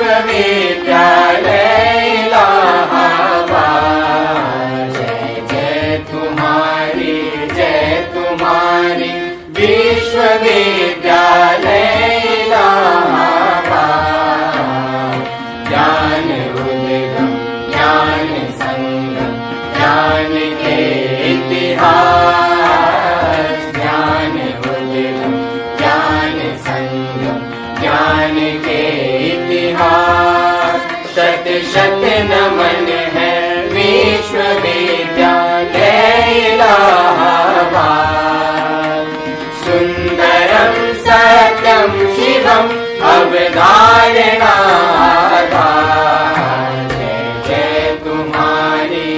विश्वविद्यालय इलाहाबाद। जय तुम्हारी विश्वविद्यालय इलाहाबाद। ज्ञान उद्गम ज्ञान संगम ज्ञान के इतिहास। ज्ञान उद्गम ज्ञान संगम ज्ञान के इतिहास। शत शत नमन है विश्वविद्यालय इलाहाबाद। सुंदरम सत्यम शिवम अवधारणाधार। जय तुम्हारी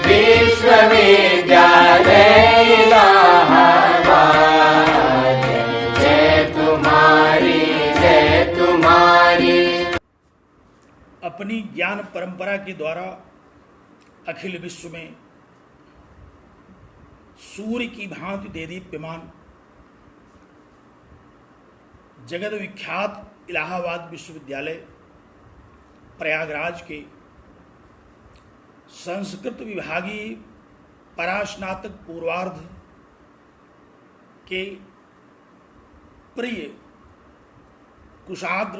विश्वविद्यालय इलाहाबाद। जय तुम्हारी अपनी ज्ञान परंपरा के द्वारा अखिल विश्व में सूर्य की भांति देदीप्यमान जगत विख्यात इलाहाबाद विश्वविद्यालय प्रयागराज के संस्कृत विभागीय परास्नातक पूर्वार्ध के प्रिय कुशाग्र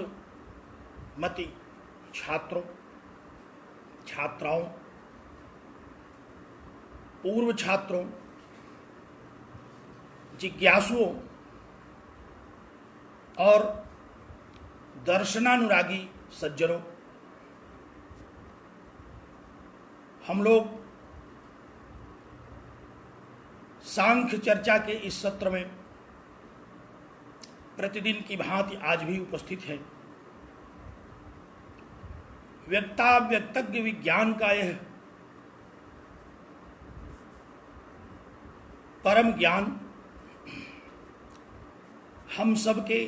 मति छात्रों छात्राओं पूर्व छात्रों जिज्ञासुओं और दर्शनानुरागी सज्जनों, हम लोग सांख्य चर्चा के इस सत्र में प्रतिदिन की भांति आज भी उपस्थित हैं। व्यक्ताव्यक्तज्ञ विज्ञान का यह परम ज्ञान हम सबके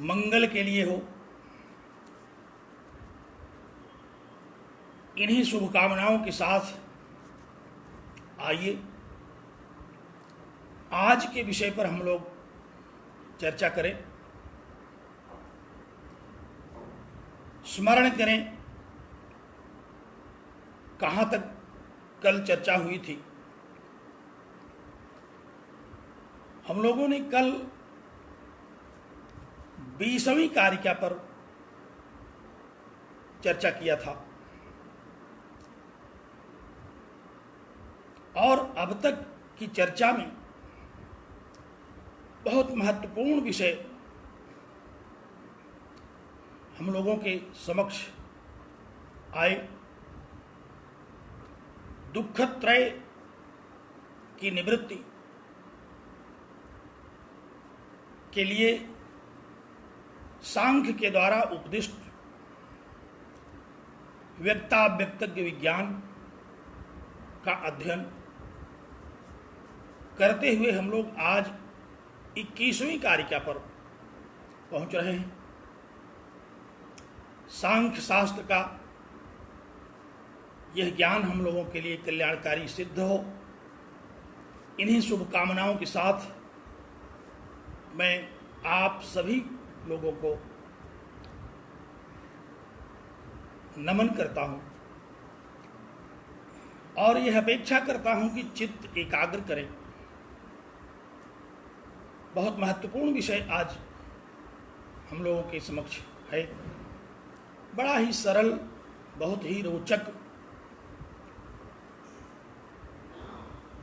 मंगल के लिए हो, इन्हीं शुभकामनाओं के साथ आइए आज के विषय पर हम लोग चर्चा करें, स्मरण करें कहाँ तक कल चर्चा हुई थी। हम लोगों ने कल 20वीं कारिका पर चर्चा किया था और अब तक की चर्चा में बहुत महत्वपूर्ण विषय हम लोगों के समक्ष आए। दुखत्रय की निवृत्ति के लिए सांख्य के द्वारा उपदिष्ट व्यक्ताव्यक्तज्ञ विज्ञान का अध्ययन करते हुए हम लोग आज 21वीं कारिका पर पहुंच रहे हैं। सांख्य शास्त्र का यह ज्ञान हम लोगों के लिए कल्याणकारी सिद्ध हो, इन्हीं शुभकामनाओं के साथ मैं आप सभी लोगों को नमन करता हूं और यह अपेक्षा करता हूं कि चित्त एकाग्र करें। बहुत महत्वपूर्ण विषय आज हम लोगों के समक्ष है। बड़ा ही सरल, बहुत ही रोचक,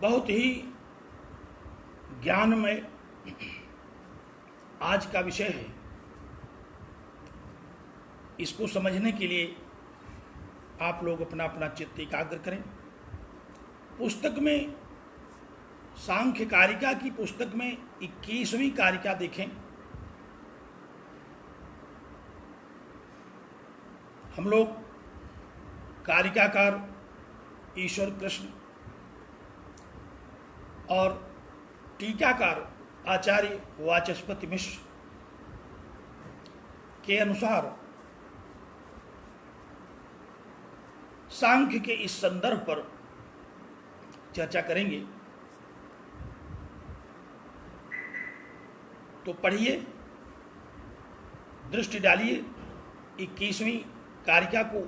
बहुत ही ज्ञानमय आज का विषय है। इसको समझने के लिए आप लोग अपना अपना चित्त एकाग्र करें। पुस्तक में, सांख्य कारिका की पुस्तक में 21वीं कारिका देखें। हम लोग कारिकाकार ईश्वर कृष्ण और टीकाकार आचार्य वाचस्पति मिश्र के अनुसार सांख्य के इस संदर्भ पर चर्चा करेंगे। तो पढ़िए दृष्टि डालिए 21वीं कारिका को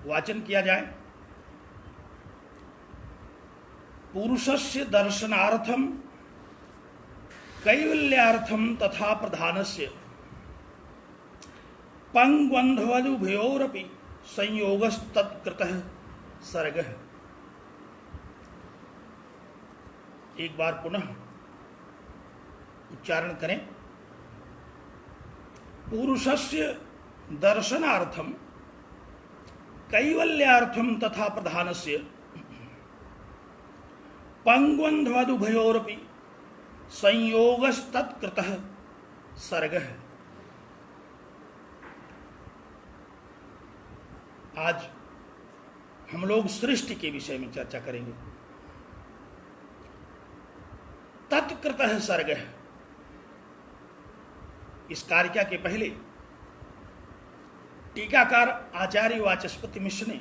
वाचन किया जाए। पुरुषस्य दर्शनार्थम कैवल्यार्थम तथा प्रधानस्य पंगवन्धवदुभयोरपि संयोगस्तत्कृतः सर्गः। एक बार पुनः उच्चारण करें। पुरुषस्य दर्शनार्थम कैवल्यार्थम तथा प्रधानस्य पंगवन्धवदुभयोरपि संयोगस्तत्कृतः सर्गः। आज हम लोग सृष्टि के विषय में चर्चा करेंगे। तत्कृतः सर्गः। इस कारिका के पहले टीकाकार आचार्य वाचस्पति मिश्र ने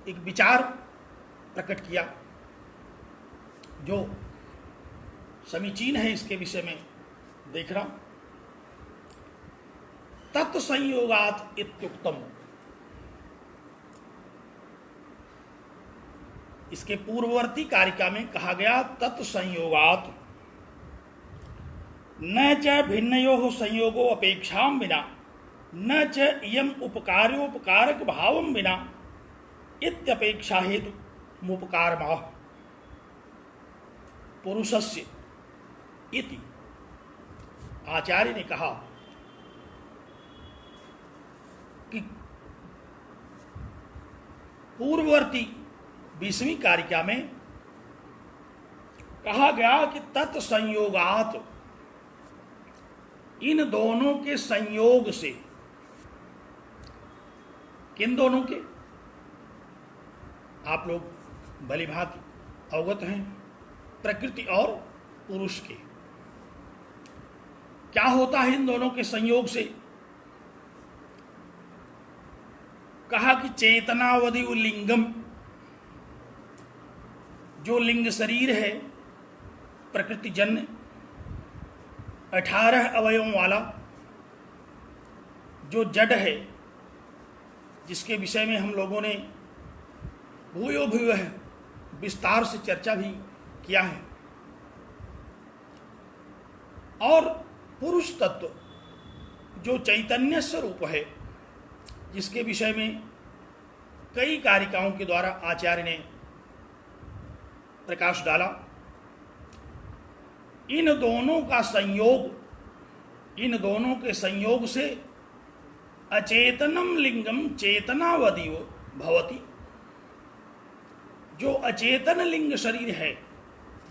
एक विचार प्रकट किया जो समीचीन है इसके विषय में देखना। तत्संयोगात इत्युक्तम। इसके पूर्ववर्ती कारिका में कहा गया तत्संयोगात न च भिन्नयोः संयोगो अपेक्षां विना न च इयम् उपकार्योपकारक भावं विना इत्यपेक्षा हेतु मुपकारमाह पुरुषस्य इति। आचार्य ने कहा कि पूर्ववर्ती 20वीं कारिका में कहा गया कि तत्संयोगात, इन दोनों के संयोग से। किन दोनों के? आप लोग भली भांति अवगत हैं, प्रकृति और पुरुष के। क्या होता है इन दोनों के संयोग से? कहा कि चेतनावधि लिंगम, जो लिंग शरीर है प्रकृति जन्य 18 अवयवों वाला जो जड़ है, जिसके विषय में हम लोगों ने भूयो भूयः विस्तार से चर्चा भी किया है। और पुरुष तत्व जो चैतन्य स्वरूप है, जिसके विषय में कई कारिकाओं के द्वारा आचार्य ने प्रकाश डाला। इन दोनों का संयोग, इन दोनों के संयोग से अचेतनम लिंगम चेतनावदिव भवति। जो अचेतन लिंग शरीर है,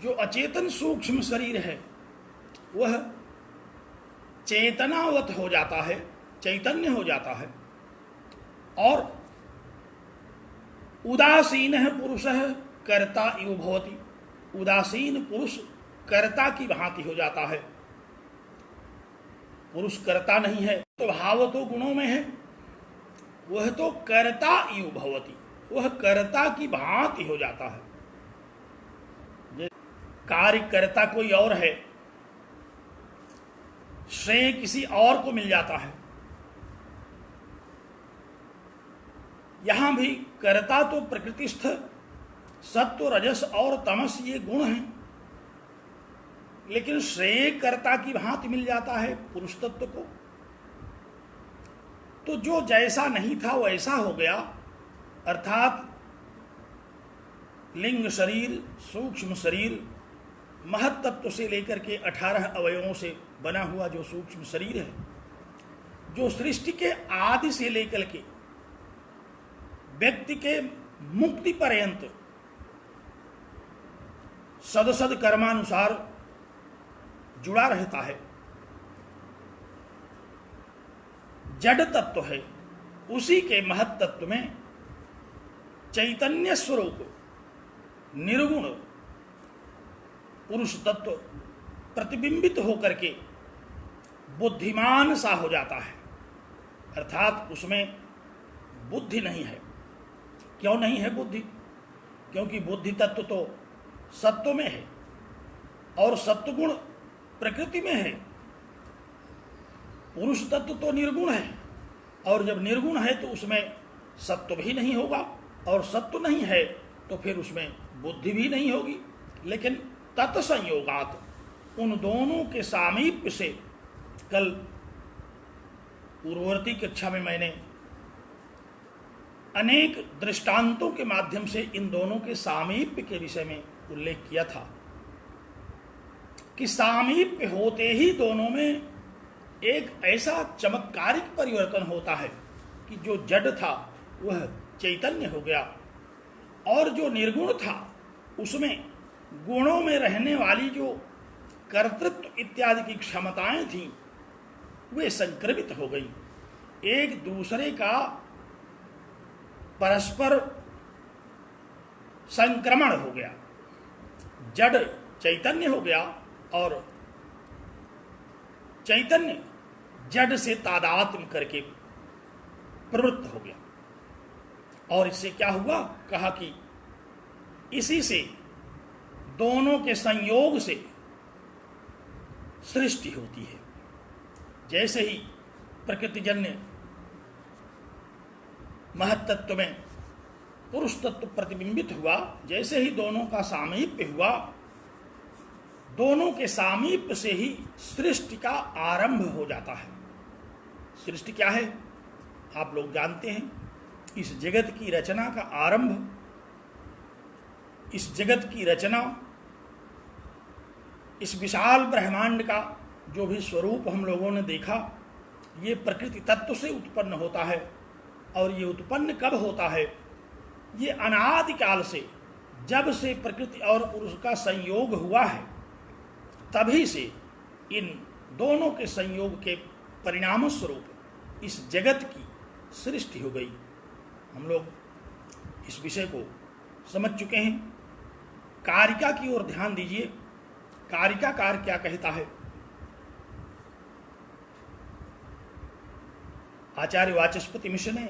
जो अचेतन सूक्ष्म शरीर है, वह चेतनावत हो जाता है, चैतन्य हो जाता है। और उदासीन है पुरुष कर्ता इव भवति। उदासीन पुरुष कर्ता की भांति हो जाता है। पुरुष कर्ता नहीं है, तो भाव तो गुणों में है, वह तो कर्ता इव भवति, वह कर्ता की भांति हो जाता है। कार्य कर्ता कोई और है, श्रेय किसी और को मिल जाता है। यहां भी कर्ता तो प्रकृतिस्थ सत्व रजस और तमस ये गुण हैं, लेकिन श्रेय कर्ता की भांति मिल जाता है पुरुष तत्व को। तो जो जैसा नहीं था वैसा हो गया, अर्थात लिंग शरीर, सूक्ष्म शरीर, महत तत्व से लेकर के 18 अवयवों से बना हुआ जो सूक्ष्म शरीर है, जो सृष्टि के आदि से लेकर के व्यक्ति के मुक्ति पर्यंत सदसद कर्मानुसार जुड़ा रहता है, जड़ तत्व है। उसी के महत तत्व में चैतन्य स्वरूप निर्गुण पुरुष तत्व प्रतिबिंबित होकर के बुद्धिमान सा हो जाता है, अर्थात उसमें बुद्धि नहीं है। क्यों नहीं है बुद्धि? क्योंकि बुद्धि तत्व तो सत्व में है और सत्वगुण प्रकृति में है। पुरुष तत्व तो निर्गुण है, और जब निर्गुण है तो उसमें सत्व भी नहीं होगा, और सत्व नहीं है तो फिर उसमें बुद्धि भी नहीं होगी। लेकिन तत्संयोगात, उन दोनों के सामीप्य से, कल पूर्ववर्ती कक्षा में मैंने अनेक दृष्टांतों के माध्यम से इन दोनों के सामीप्य के विषय में उल्लेख किया था कि सामीप्य होते ही दोनों में एक ऐसा चमत्कारिक परिवर्तन होता है कि जो जड़ था वह चैतन्य हो गया, और जो निर्गुण था उसमें गुणों में रहने वाली जो कर्तृत्व इत्यादि की क्षमताएं थीं वे संक्रमित हो गई, एक दूसरे का परस्पर संक्रमण हो गया, जड़ चैतन्य हो गया और चैतन्य जड़ से तादात्म्य करके प्रवृत्त हो गया। और इससे क्या हुआ, कहा कि इसी से, दोनों के संयोग से सृष्टि होती है। जैसे ही प्रकृतिजन्य महत्तत्व में पुरुष तत्व प्रतिबिंबित हुआ, जैसे ही दोनों का सामीप्य हुआ, दोनों के सामीप्य से ही सृष्टि का आरंभ हो जाता है। सृष्टि क्या है आप लोग जानते हैं। इस जगत की रचना का आरंभ, इस जगत की रचना, इस विशाल ब्रह्मांड का जो भी स्वरूप हम लोगों ने देखा, ये प्रकृति तत्व से उत्पन्न होता है। और ये उत्पन्न कब होता है, ये अनादिकाल से, जब से प्रकृति और पुरुष का संयोग हुआ है, तभी से इन दोनों के संयोग के परिणाम स्वरूप इस जगत की सृष्टि हो गई। हम लोग इस विषय को समझ चुके हैं। कारिका की ओर ध्यान दीजिए। कारिकाकार क्या कहता है। आचार्य वाचस्पति मिश्र ने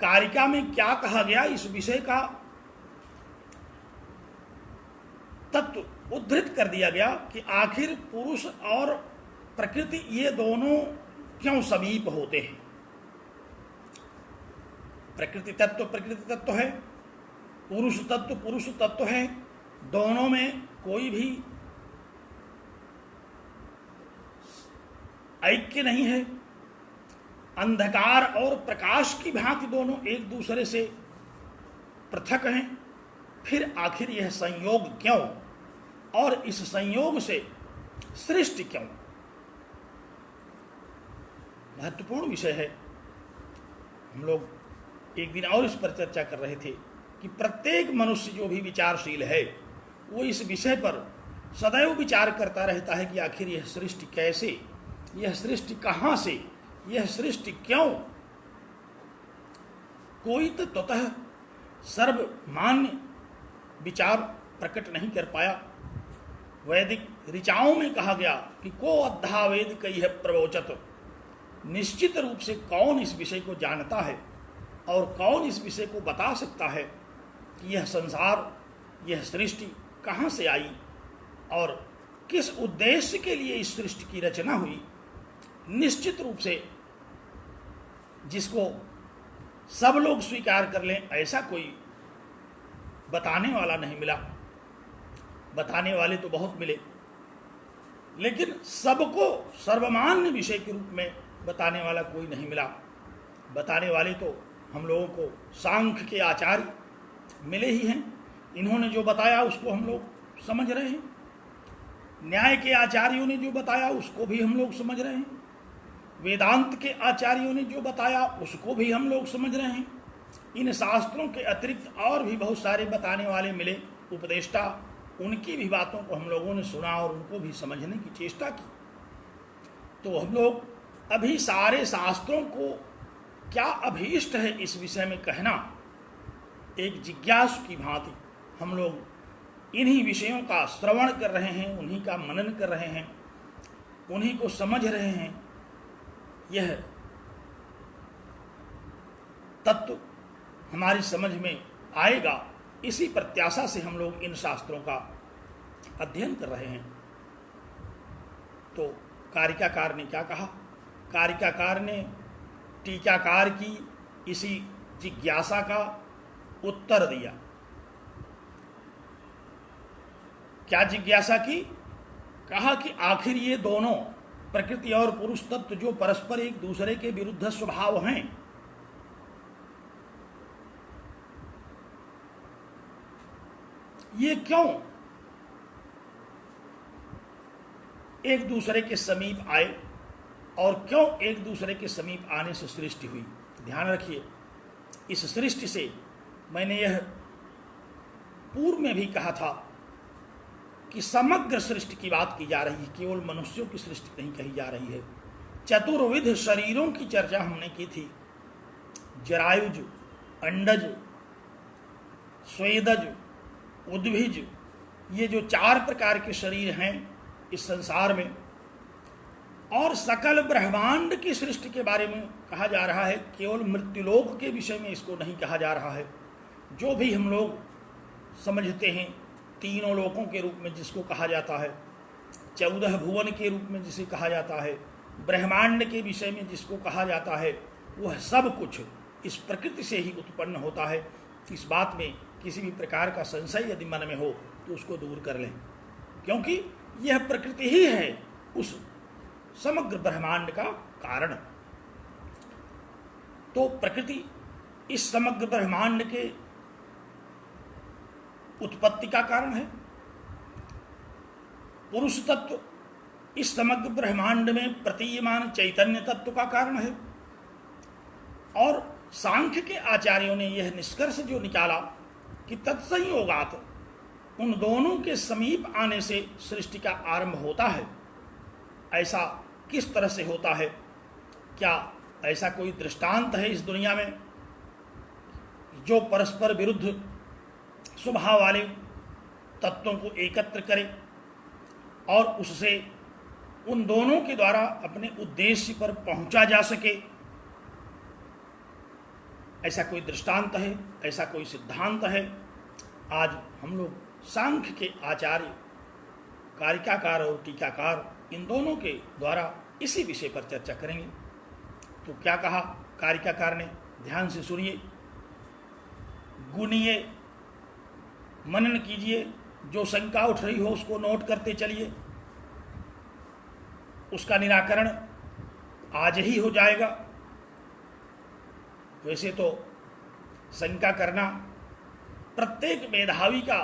कारिका में क्या कहा गया, इस विषय का तत्व उद्धृत कर दिया गया कि आखिर पुरुष और प्रकृति ये दोनों क्यों समीप होते हैं। प्रकृति तत्व है, पुरुष तत्व है, दोनों में कोई भी ऐक्य नहीं है। अंधकार और प्रकाश की भांति दोनों एक दूसरे से पृथक हैं। फिर आखिर यह संयोग क्यों, और इस संयोग से सृष्टि क्यों, महत्वपूर्ण विषय है। हम लोग एक दिन और इस पर चर्चा कर रहे थे कि प्रत्येक मनुष्य जो भी विचारशील है वो इस विषय पर सदैव विचार करता रहता है कि आखिर यह सृष्टि कैसे, यह सृष्टि कहाँ से, यह सृष्टि क्यों। कोई तो ततः सर्वमान्य विचार प्रकट नहीं कर पाया। वैदिक ऋचाओं में कहा गया कि को अद्धा वेद कई है प्रवोचत। निश्चित रूप से कौन इस विषय को जानता है और कौन इस विषय को बता सकता है कि यह संसार, यह सृष्टि कहाँ से आई और किस उद्देश्य के लिए इस सृष्टि की रचना हुई। निश्चित रूप से जिसको सब लोग स्वीकार कर लें ऐसा कोई बताने वाला नहीं मिला। बताने वाले तो बहुत मिले, लेकिन सबको सर्वमान्य विषय के रूप में बताने वाला कोई नहीं मिला। बताने वाले तो हम लोगों को सांख्य के आचार्य मिले ही हैं। इन्होंने जो बताया उसको हम लोग समझ रहे हैं। न्याय के आचार्यों ने जो बताया उसको भी हम लोग समझ रहे हैं। वेदांत के आचार्यों ने जो बताया उसको भी हम लोग समझ रहे हैं। इन शास्त्रों के अतिरिक्त और भी बहुत सारे बताने वाले मिले, उपदेष्टा, उनकी भी बातों को हम लोगों ने सुना और उनको भी समझने की चेष्टा की। तो हम लोग अभी सारे शास्त्रों को क्या अभीष्ट है इस विषय में कहना, एक जिज्ञासु की भांति हम लोग इन्हीं विषयों का श्रवण कर रहे हैं, उन्हीं का मनन कर रहे हैं, उन्हीं को समझ रहे हैं। यह तत्व हमारी समझ में आएगा, इसी प्रत्याशा से हम लोग इन शास्त्रों का अध्ययन कर रहे हैं। तो कारिकाकार ने क्या कहा? कारिकाकार ने टीकाकार की इसी जिज्ञासा का उत्तर दिया। क्या जिज्ञासा की? कहा कि आखिर ये दोनों प्रकृति और पुरुष तत्व जो परस्पर एक दूसरे के विरुद्ध स्वभाव हैं, ये क्यों एक दूसरे के समीप आए और क्यों एक दूसरे के समीप आने से सृष्टि हुई? ध्यान रखिए, इस सृष्टि से मैंने यह पूर्व में भी कहा था कि समग्र सृष्टि की बात की जा रही है, केवल मनुष्यों की सृष्टि नहीं कही जा रही है। चतुर्विध शरीरों की चर्चा हमने की थी। जरायुज, अंडज, स्वेदज, उद्भिज, ये जो 4 प्रकार के शरीर हैं इस संसार में, और सकल ब्रह्मांड की सृष्टि के बारे में कहा जा रहा है। केवल मृत्युलोक के विषय में इसको नहीं कहा जा रहा है। जो भी हम लोग समझते हैं, तीनों लोकों के रूप में जिसको कहा जाता है, 14 भुवन के रूप में जिसे कहा जाता है, ब्रह्मांड के विषय में जिसको कहा जाता है, वह सब कुछ इस प्रकृति से ही उत्पन्न होता है। इस बात में किसी भी प्रकार का संशय यदि मन में हो तो उसको दूर कर लें, क्योंकि यह प्रकृति ही है उस समग्र ब्रह्मांड का कारण। तो प्रकृति इस समग्र ब्रह्मांड के उत्पत्ति का कारण है। पुरुष तत्व इस समग्र ब्रह्मांड में प्रतीयमान चैतन्य तत्व का कारण है। और सांख्य के आचार्यों ने यह निष्कर्ष जो निकाला कि तत्संयोगात, उन दोनों के समीप आने से सृष्टि का आरंभ होता है। ऐसा किस तरह से होता है? क्या ऐसा कोई दृष्टांत है इस दुनिया में जो परस्पर विरुद्ध स्वभाव वाले तत्वों को एकत्र करे और उससे उन दोनों के द्वारा अपने उद्देश्य पर पहुंचा जा सके? ऐसा कोई दृष्टांत है? ऐसा कोई सिद्धांत है? आज हम लोग सांख्य के आचार्य कारिकाकार और टीकाकार इन दोनों के द्वारा इसी विषय पर चर्चा करेंगे। तो क्या कहा कारिकाकार ने? ध्यान से सुनिए, गुनिए, मनन कीजिए, जो शंका उठ रही हो उसको नोट करते चलिए। उसका निराकरण आज ही हो जाएगा। वैसे तो शंका करना प्रत्येक मेधावी का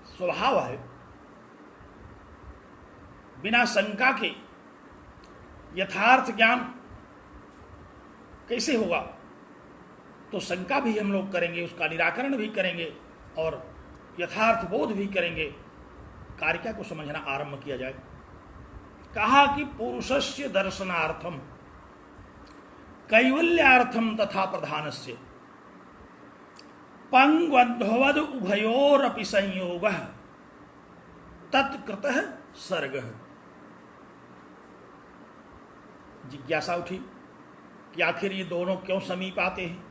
स्वभाव है। बिना शंका के यथार्थ ज्ञान कैसे होगा? तो शंका भी हम लोग करेंगे, उसका निराकरण भी करेंगे और यथार्थ बोध भी करेंगे। कारिका को समझना आरंभ किया जाए। कहा कि पुरुषस्य दर्शनार्थम कैवल्यार्थम तथा प्रधानस्य पंगवद्भवद उभयोरपि संयोगः तत्कृतः सर्गः। जिज्ञासा उठी कि आखिर ये दोनों क्यों समीप आते हैं,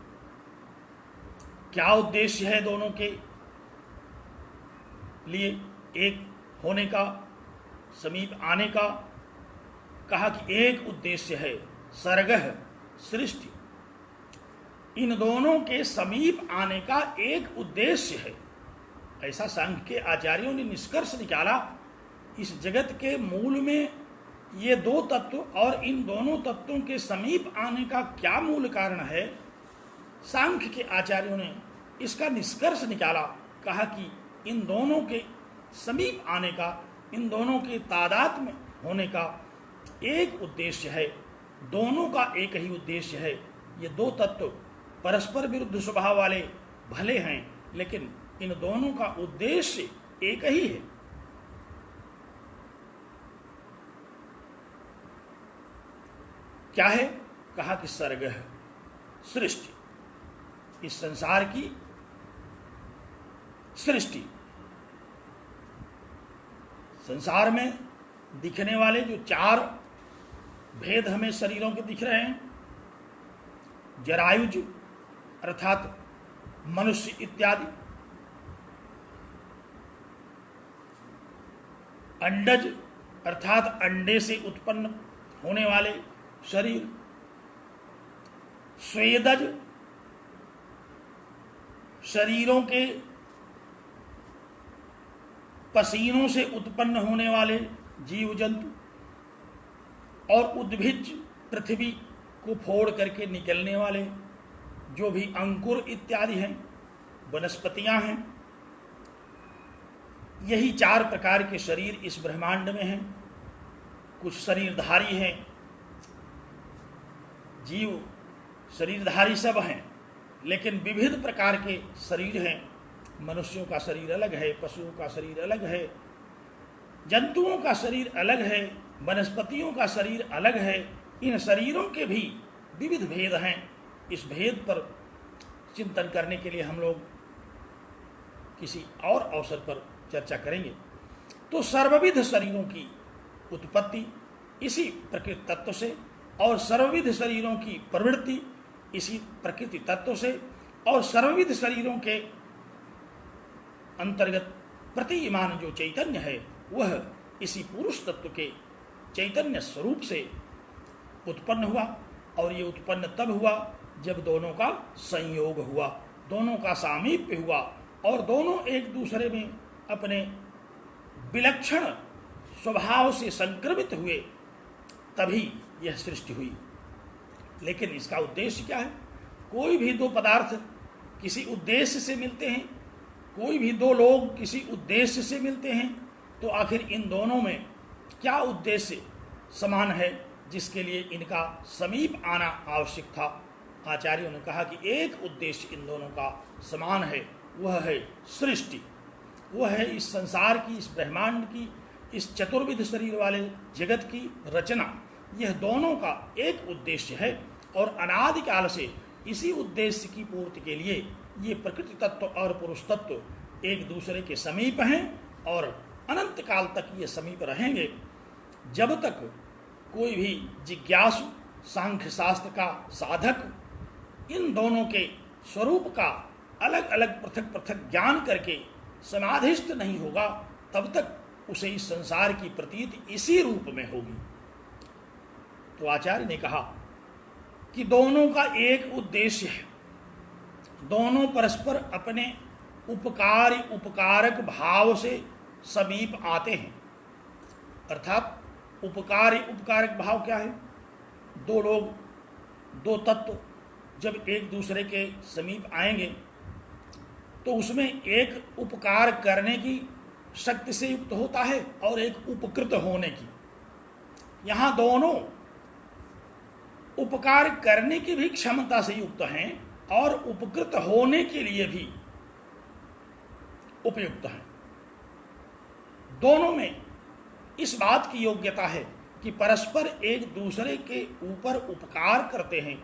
क्या उद्देश्य है दोनों के लिए एक होने का, समीप आने का? कहा कि एक उद्देश्य है सर्गः, सृष्टि। इन दोनों के समीप आने का एक उद्देश्य है। ऐसा सांख्य के आचार्यों ने निष्कर्ष निकाला। इस जगत के मूल में ये दो तत्व और इन दोनों तत्वों के समीप आने का क्या मूल कारण है, सांख्य के आचार्यों ने इसका निष्कर्ष निकाला। कहा कि इन दोनों के समीप आने का, इन दोनों के तादात्म्य होने का एक उद्देश्य है। दोनों का एक ही उद्देश्य है। ये दो तत्व परस्पर विरुद्ध स्वभाव वाले भले हैं, लेकिन इन दोनों का उद्देश्य एक ही है। क्या है? कहा कि सर्ग है, सृष्टि। इस संसार की सृष्टि। संसार में दिखने वाले जो 4 भेद हमें शरीरों के दिख रहे हैं, जरायुज अर्थात मनुष्य इत्यादि, अंडज अर्थात अंडे से उत्पन्न होने वाले शरीर, स्वेदज शरीरों के पसीनों से उत्पन्न होने वाले जीव जंतु, और उद्भिज पृथ्वी को फोड़ करके निकलने वाले जो भी अंकुर इत्यादि हैं, वनस्पतियां हैं, यही 4 प्रकार के शरीर इस ब्रह्मांड में हैं। कुछ शरीरधारी हैं, जीव शरीरधारी सब हैं, लेकिन विविध प्रकार के शरीर हैं। मनुष्यों का शरीर अलग है, पशुओं का शरीर अलग है, जंतुओं का शरीर अलग है, वनस्पतियों का शरीर अलग है। इन शरीरों के भी विविध भेद हैं। इस भेद पर चिंतन करने के लिए हम लोग किसी और अवसर पर चर्चा करेंगे। तो सर्वविध शरीरों की उत्पत्ति इसी प्रकृति तत्व से, और सर्वविध शरीरों की प्रवृत्ति इसी प्रकृति तत्व से, और सर्वविध शरीरों के अंतर्गत प्रतिमान जो चैतन्य है वह इसी पुरुष तत्व के चैतन्य स्वरूप से उत्पन्न हुआ। और ये उत्पन्न तब हुआ जब दोनों का संयोग हुआ, दोनों का सामीप्य हुआ, और दोनों एक दूसरे में अपने विलक्षण स्वभाव से संक्रमित हुए, तभी यह सृष्टि हुई। लेकिन इसका उद्देश्य क्या है? कोई भी दो पदार्थ किसी उद्देश्य से मिलते हैं, कोई भी दो लोग किसी उद्देश्य से मिलते हैं, तो आखिर इन दोनों में क्या उद्देश्य समान है जिसके लिए इनका समीप आना आवश्यक था? आचार्यों ने कहा कि एक उद्देश्य इन दोनों का समान है, वह है सृष्टि, वह है इस संसार की, इस ब्रह्मांड की, इस चतुर्विध शरीर वाले जगत की रचना। यह दोनों का एक उद्देश्य है, और अनादिकाल से इसी उद्देश्य की पूर्ति के लिए ये प्रकृति तत्व और पुरुष तत्व एक दूसरे के समीप हैं, और अनंत काल तक ये समीप रहेंगे, जब तक कोई भी जिज्ञासु सांख्य शास्त्र का साधक इन दोनों के स्वरूप का अलग अलग पृथक पृथक ज्ञान करके समाधिस्थ नहीं होगा, तब तक उसे इस संसार की प्रतीति इसी रूप में होगी। तो आचार्य ने कहा कि दोनों का एक उद्देश्य है, दोनों परस्पर अपने उपकारी उपकारक भाव से समीप आते हैं। अर्थात उपकारी उपकारक भाव क्या है? दो लोग, दो तत्व जब एक दूसरे के समीप आएंगे तो उसमें एक उपकार करने की शक्ति से युक्त होता है और एक उपकृत होने की। यहाँ दोनों उपकार करने की भी क्षमता से युक्त हैं और उपकृत होने के लिए भी उपयुक्त हैं। दोनों में इस बात की योग्यता है कि परस्पर एक दूसरे के ऊपर उपकार करते हैं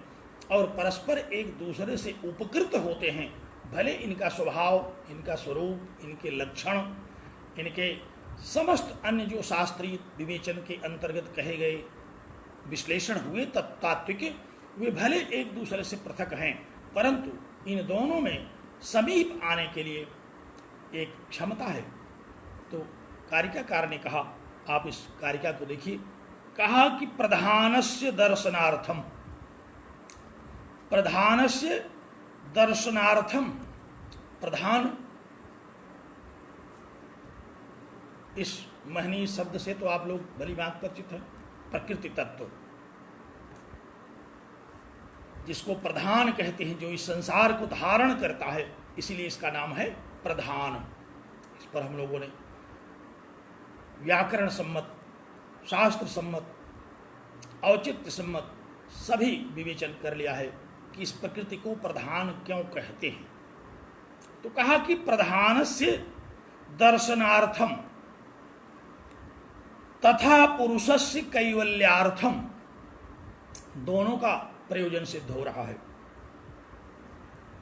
और परस्पर एक दूसरे से उपकृत होते हैं। भले इनका स्वभाव, इनका स्वरूप, इनके लक्षण, इनके समस्त अन्य जो शास्त्रीय विवेचन के अंतर्गत कहे गए विश्लेषण हुए तात्विक, वे भले एक दूसरे से पृथक हैं, परंतु इन दोनों में समीप आने के लिए एक क्षमता है। तो कारिकाकार ने कहा, आप इस कारिका को देखिए, कहा कि प्रधानस्य दर्शनार्थम, प्रधानस्य दर्शनार्थम, प्रधान इस महनीय शब्द से तो आप लोग भली बात परिचित हैं। प्रकृति तत्व जिसको प्रधान कहते हैं, जो इस संसार को धारण करता है, इसीलिए इसका नाम है प्रधान। इस पर हम लोगों ने व्याकरण सम्मत, शास्त्र सम्मत, औचित्य सम्मत सभी विवेचन कर लिया है कि इस प्रकृति को प्रधान क्यों कहते हैं। तो कहा कि प्रधानस्य दर्शनार्थम तथा पुरुषस्य कैवल्यार्थम, दोनों का प्रयोजन सिद्ध हो रहा है।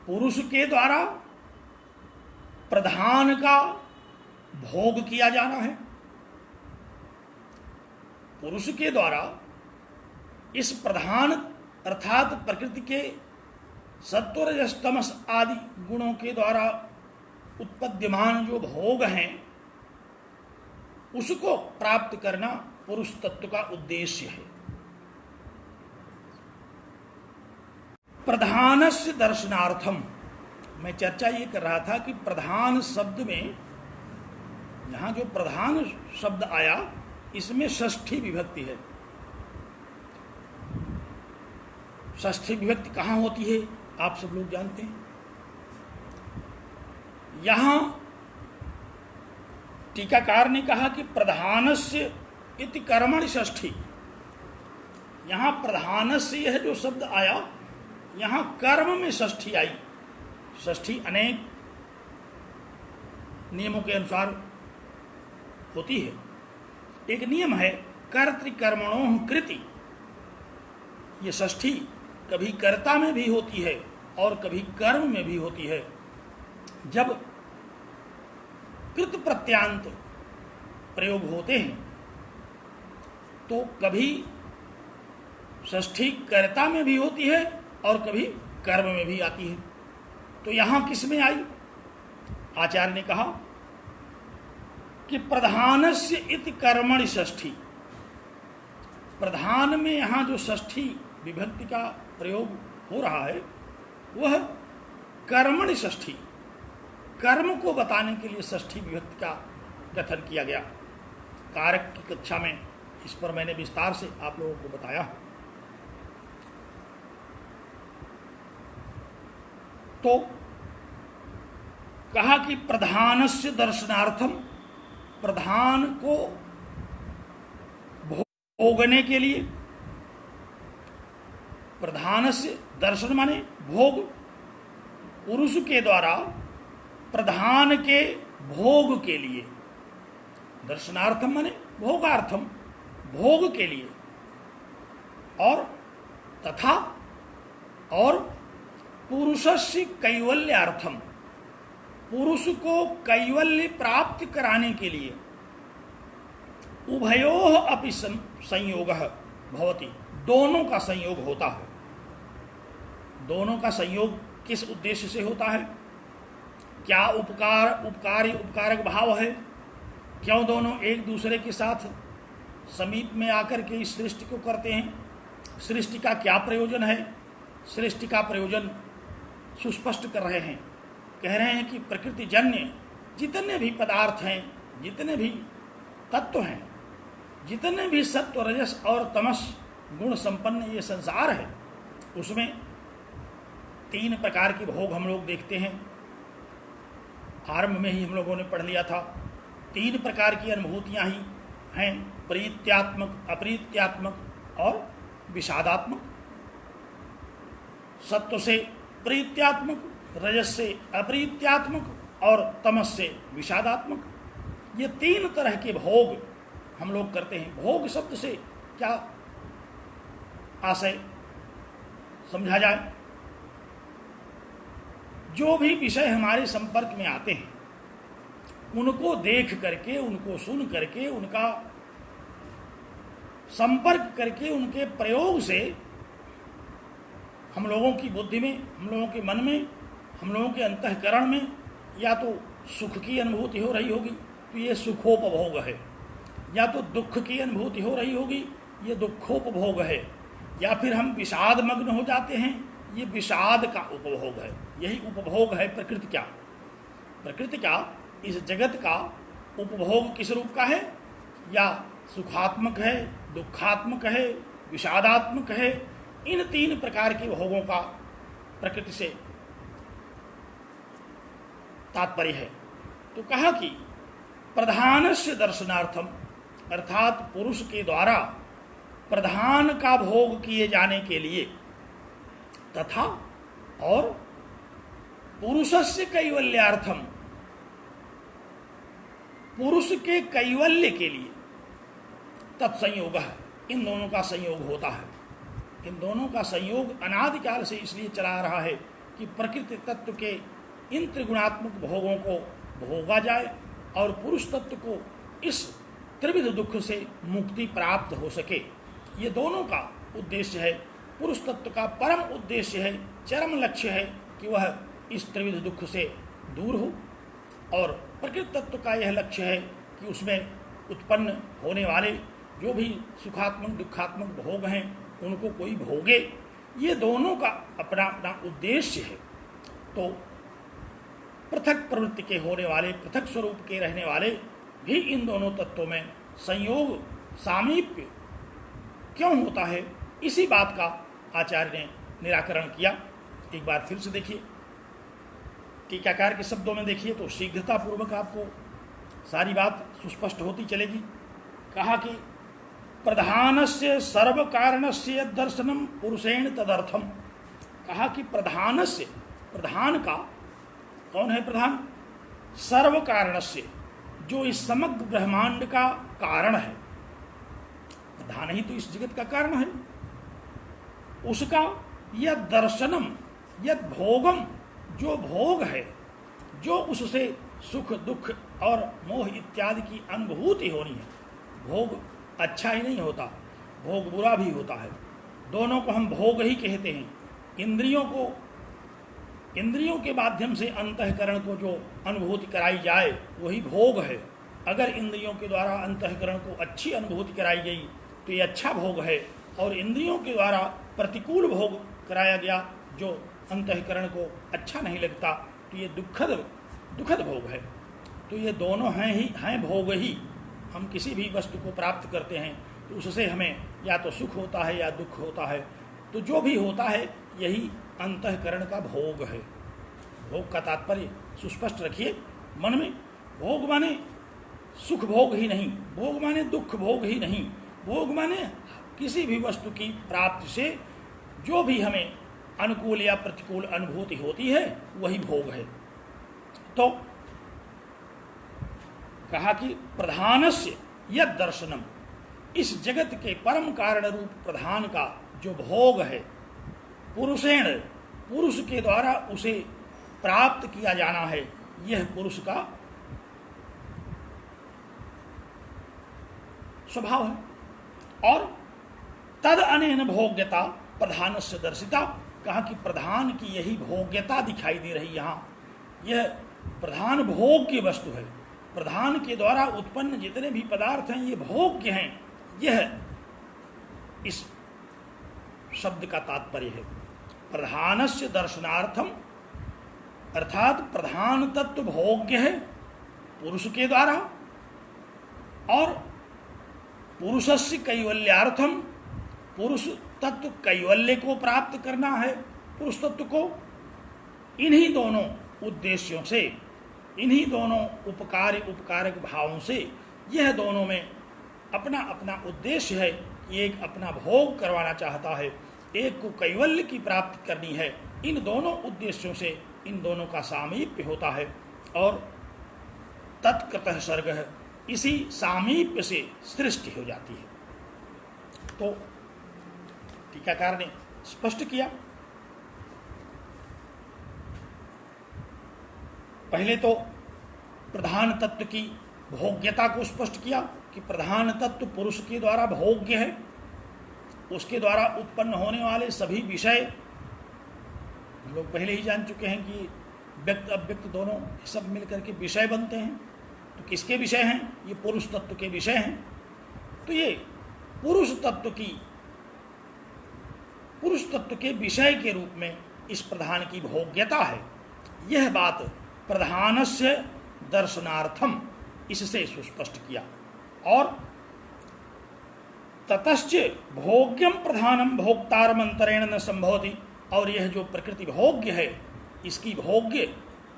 पुरुष के द्वारा प्रधान का भोग किया जाना है, पुरुष के द्वारा इस प्रधान अर्थात प्रकृति के सत्व रजस तमस आदि गुणों के द्वारा उत्पद्यमान जो भोग हैं उसको प्राप्त करना पुरुष तत्व का उद्देश्य है। प्रधानस्य दर्शनार्थम, मैं चर्चा ये कर रहा था कि प्रधान शब्द में यहां जो प्रधान शब्द आया इसमें षष्ठी विभक्ति है। षष्ठी विभक्ति कहां होती है आप सब लोग जानते हैं। यहां टीकाकार ने कहा कि प्रधानस्य इति कर्मणि षष्ठी, यहां प्रधानस्य यह जो शब्द आया यहां कर्म में षष्ठी आई। षष्ठी अनेक नियमों के अनुसार होती है। एक नियम है कर्तृकर्मणोः कृति, ये षष्ठी कभी कर्ता में भी होती है और कभी कर्म में भी होती है। जब कृत प्रत्यांत प्रयोग होते हैं तो कभी षष्ठी कर्ता में भी होती है और कभी कर्म में भी आती है। तो यहां किस में आई? आचार्य ने कहा कि प्रधानस्य इति कर्मणि षष्ठी, प्रधान में यहां जो षष्ठी विभक्ति का प्रयोग हो रहा है वह कर्मणि षष्ठी, कर्म को बताने के लिए षष्ठी विभक्ति का कथन किया गया। कारक की कक्षा में इस पर मैंने विस्तार से आप लोगों को बताया। तो कहा कि प्रधानस्य दर्शनार्थम, प्रधान को भोगने के लिए, प्रधानस्य दर्शन माने भोग, पुरुष के द्वारा प्रधान के भोग के लिए, दर्शनार्थम माने भोगार्थम, भोग के लिए, और तथा और पुरुषस्य कैवल्यार्थम, पुरुष को कैवल्य प्राप्त कराने के लिए, उभयोः अपि संयोगः भवति, दोनों का संयोग होता है। दोनों का संयोग किस उद्देश्य से होता है? क्या उपकारी उपकारक भाव है? क्यों दोनों एक दूसरे के साथ समीप में आकर के इस सृष्टि को करते हैं? सृष्टि का क्या प्रयोजन है? सृष्टि का प्रयोजन सुस्पष्ट कर रहे हैं, कह रहे हैं कि प्रकृति जन्य जितने भी पदार्थ हैं, जितने भी तत्व हैं, जितने भी सत्व रजस और तमस गुण संपन्न ये संसार है, उसमें तीन प्रकार के भोग हम लोग देखते हैं। आरंभ में ही हम लोगों ने पढ़ लिया था। तीन प्रकार की अनुभूतियां ही हैं, प्रीत्यात्मक, अप्रीत्यात्मक और विषादात्मक। सत्व से प्रीत्यात्मक, रजस से अप्रीत्यात्मक और तमस से विषादात्मक। ये तीन तरह के भोग हम लोग करते हैं। भोग शब्द से क्या आशय समझा जाए? जो भी विषय हमारे संपर्क में आते हैं उनको देख करके, उनको सुन करके, उनका संपर्क करके, उनके प्रयोग से हम लोगों की बुद्धि में, हम लोगों के मन में, हम लोगों के अंतःकरण में या तो सुख की अनुभूति हो रही होगी तो ये सुखोपभोग है, या तो दुख की अनुभूति हो रही होगी, ये दुखोपभोग है, या फिर हम विषाद मग्न हो जाते हैं, ये विषाद का उपभोग है। यही उपभोग है प्रकृति का। प्रकृति का, इस जगत का उपभोग किस रूप का है? या सुखात्मक है, दुखात्मक है, विषादात्मक है। इन तीन प्रकार के भोगों का प्रकृति से तात्पर्य है। तो कहा कि प्रधानस्य दर्शनार्थम, अर्थात पुरुष के द्वारा प्रधान का भोग किए जाने के लिए, तथा और पुरुषस्य कैवल्यार्थम, पुरुष के कैवल्य के लिए तत्संयोग है। इन दोनों का संयोग होता है। इन दोनों का संयोग अनादिकाल से इसलिए चला रहा है कि प्रकृति तत्व के इन त्रिगुणात्मक भोगों को भोगा जाए और पुरुष तत्व को इस त्रिविध दुख से मुक्ति प्राप्त हो सके। ये दोनों का उद्देश्य है। पुरुष तत्व का परम उद्देश्य है, चरम लक्ष्य है कि वह इस त्रिविध दुख से दूर हो, और प्रकृति तत्व का यह लक्ष्य है कि उसमें उत्पन्न होने वाले जो भी सुखात्मक दुखात्मक भोग हैं उनको कोई भोगे, ये दोनों का अपना अपना उद्देश्य है। तो पृथक प्रवृत्ति के होने वाले, पृथक स्वरूप के रहने वाले भी इन दोनों तत्वों में संयोग सामीप्य क्यों होता है, इसी बात का आचार्य ने निराकरण किया। एक बार फिर से देखिए, टीकाकार के शब्दों में देखिए तो शीघ्रता पूर्वक आपको सारी बात सुस्पष्ट होती चलेगी। कहा कि प्रधानस्य सर्व कारणस्य दर्शनम पुरुषेण तदर्थम। कहा कि प्रधानस्य, प्रधान का कौन है प्रधान? सर्व कारणस्य, जो इस समग्र ब्रह्मांड का कारण है। प्रधान ही तो इस जगत का कारण है। उसका यद दर्शनम, यद भोगम, जो भोग है, जो उससे सुख दुख और मोह इत्यादि की अनुभूति होनी है। भोग अच्छा ही नहीं होता, भोग बुरा भी होता है। दोनों को हम भोग ही कहते हैं। इंद्रियों को, इंद्रियों के माध्यम से अंतःकरण को जो अनुभूति कराई जाए वही भोग है। अगर इंद्रियों के द्वारा अंतःकरण को अच्छी अनुभूति कराई गई तो ये अच्छा भोग है, और इंद्रियों के द्वारा प्रतिकूल भोग कराया गया जो अंतःकरण को अच्छा नहीं लगता तो ये दुखद भोग है। तो ये दोनों हैं भोग ही। हम किसी भी वस्तु को प्राप्त करते हैं तो उससे हमें या तो सुख होता है या दुख होता है। तो जो भी होता है यही अंतःकरण का भोग है। भोग का तात्पर्य सुस्पष्ट रखिए मन में। भोग माने सुख भोग ही नहीं, भोग माने दुख भोग ही नहीं, भोग माने किसी भी वस्तु की प्राप्ति से जो भी हमें अनुकूल या प्रतिकूल अनुभूति होती है वही भोग है। तो कहा कि प्रधानस्य यद दर्शनम, इस जगत के परम कारण रूप प्रधान का जो भोग है, पुरुषेण, पुरुष के द्वारा उसे प्राप्त किया जाना है, यह पुरुष का स्वभाव है। और तद अनेन भोग्यता प्रधानस्य दर्शिता। कहा कि प्रधान की यही भोग्यता दिखाई दे रही। यहाँ यह प्रधान भोग की वस्तु है। प्रधान के द्वारा उत्पन्न जितने भी पदार्थ हैं ये भोग्य हैं। यह इस शब्द का तात्पर्य है। प्रधानस्य दर्शनार्थम, अर्थात प्रधान तत्व भोग्य है पुरुष के द्वारा, और पुरुषस्य कैवल्यार्थम, पुरुष तत्व कैवल्य को प्राप्त करना है पुरुष तत्व को। इन्हीं दोनों उद्देश्यों से, इन्हीं दोनों उपकारक भावों से यह दोनों में अपना अपना उद्देश्य है। एक अपना भोग करवाना चाहता है, एक को कैवल्य की प्राप्ति करनी है। इन दोनों उद्देश्यों से इन दोनों का सामीप्य होता है और तत्कृतः सर्ग, इसी सामीप्य से सृष्टि हो जाती है। तो टीकाकार ने स्पष्ट किया। पहले तो प्रधान तत्व की भोग्यता को स्पष्ट किया कि प्रधान तत्व पुरुष के द्वारा भोग्य है। उसके द्वारा उत्पन्न होने वाले सभी विषय हम लोग पहले ही जान चुके हैं कि व्यक्त अव्यक्त दोनों सब मिलकर के विषय बनते हैं। तो किसके विषय हैं? ये पुरुष तत्व के विषय हैं। तो ये पुरुष तत्व के विषय के रूप में इस प्रधान की भोग्यता है। यह बात प्रधानस्य दर्शनार्थम, इससे सुस्पष्ट किया। और ततश्च भोग्यम प्रधानम भोक्तारमंतरेण न संभवति, और यह जो प्रकृति भोग्य है इसकी भोग्य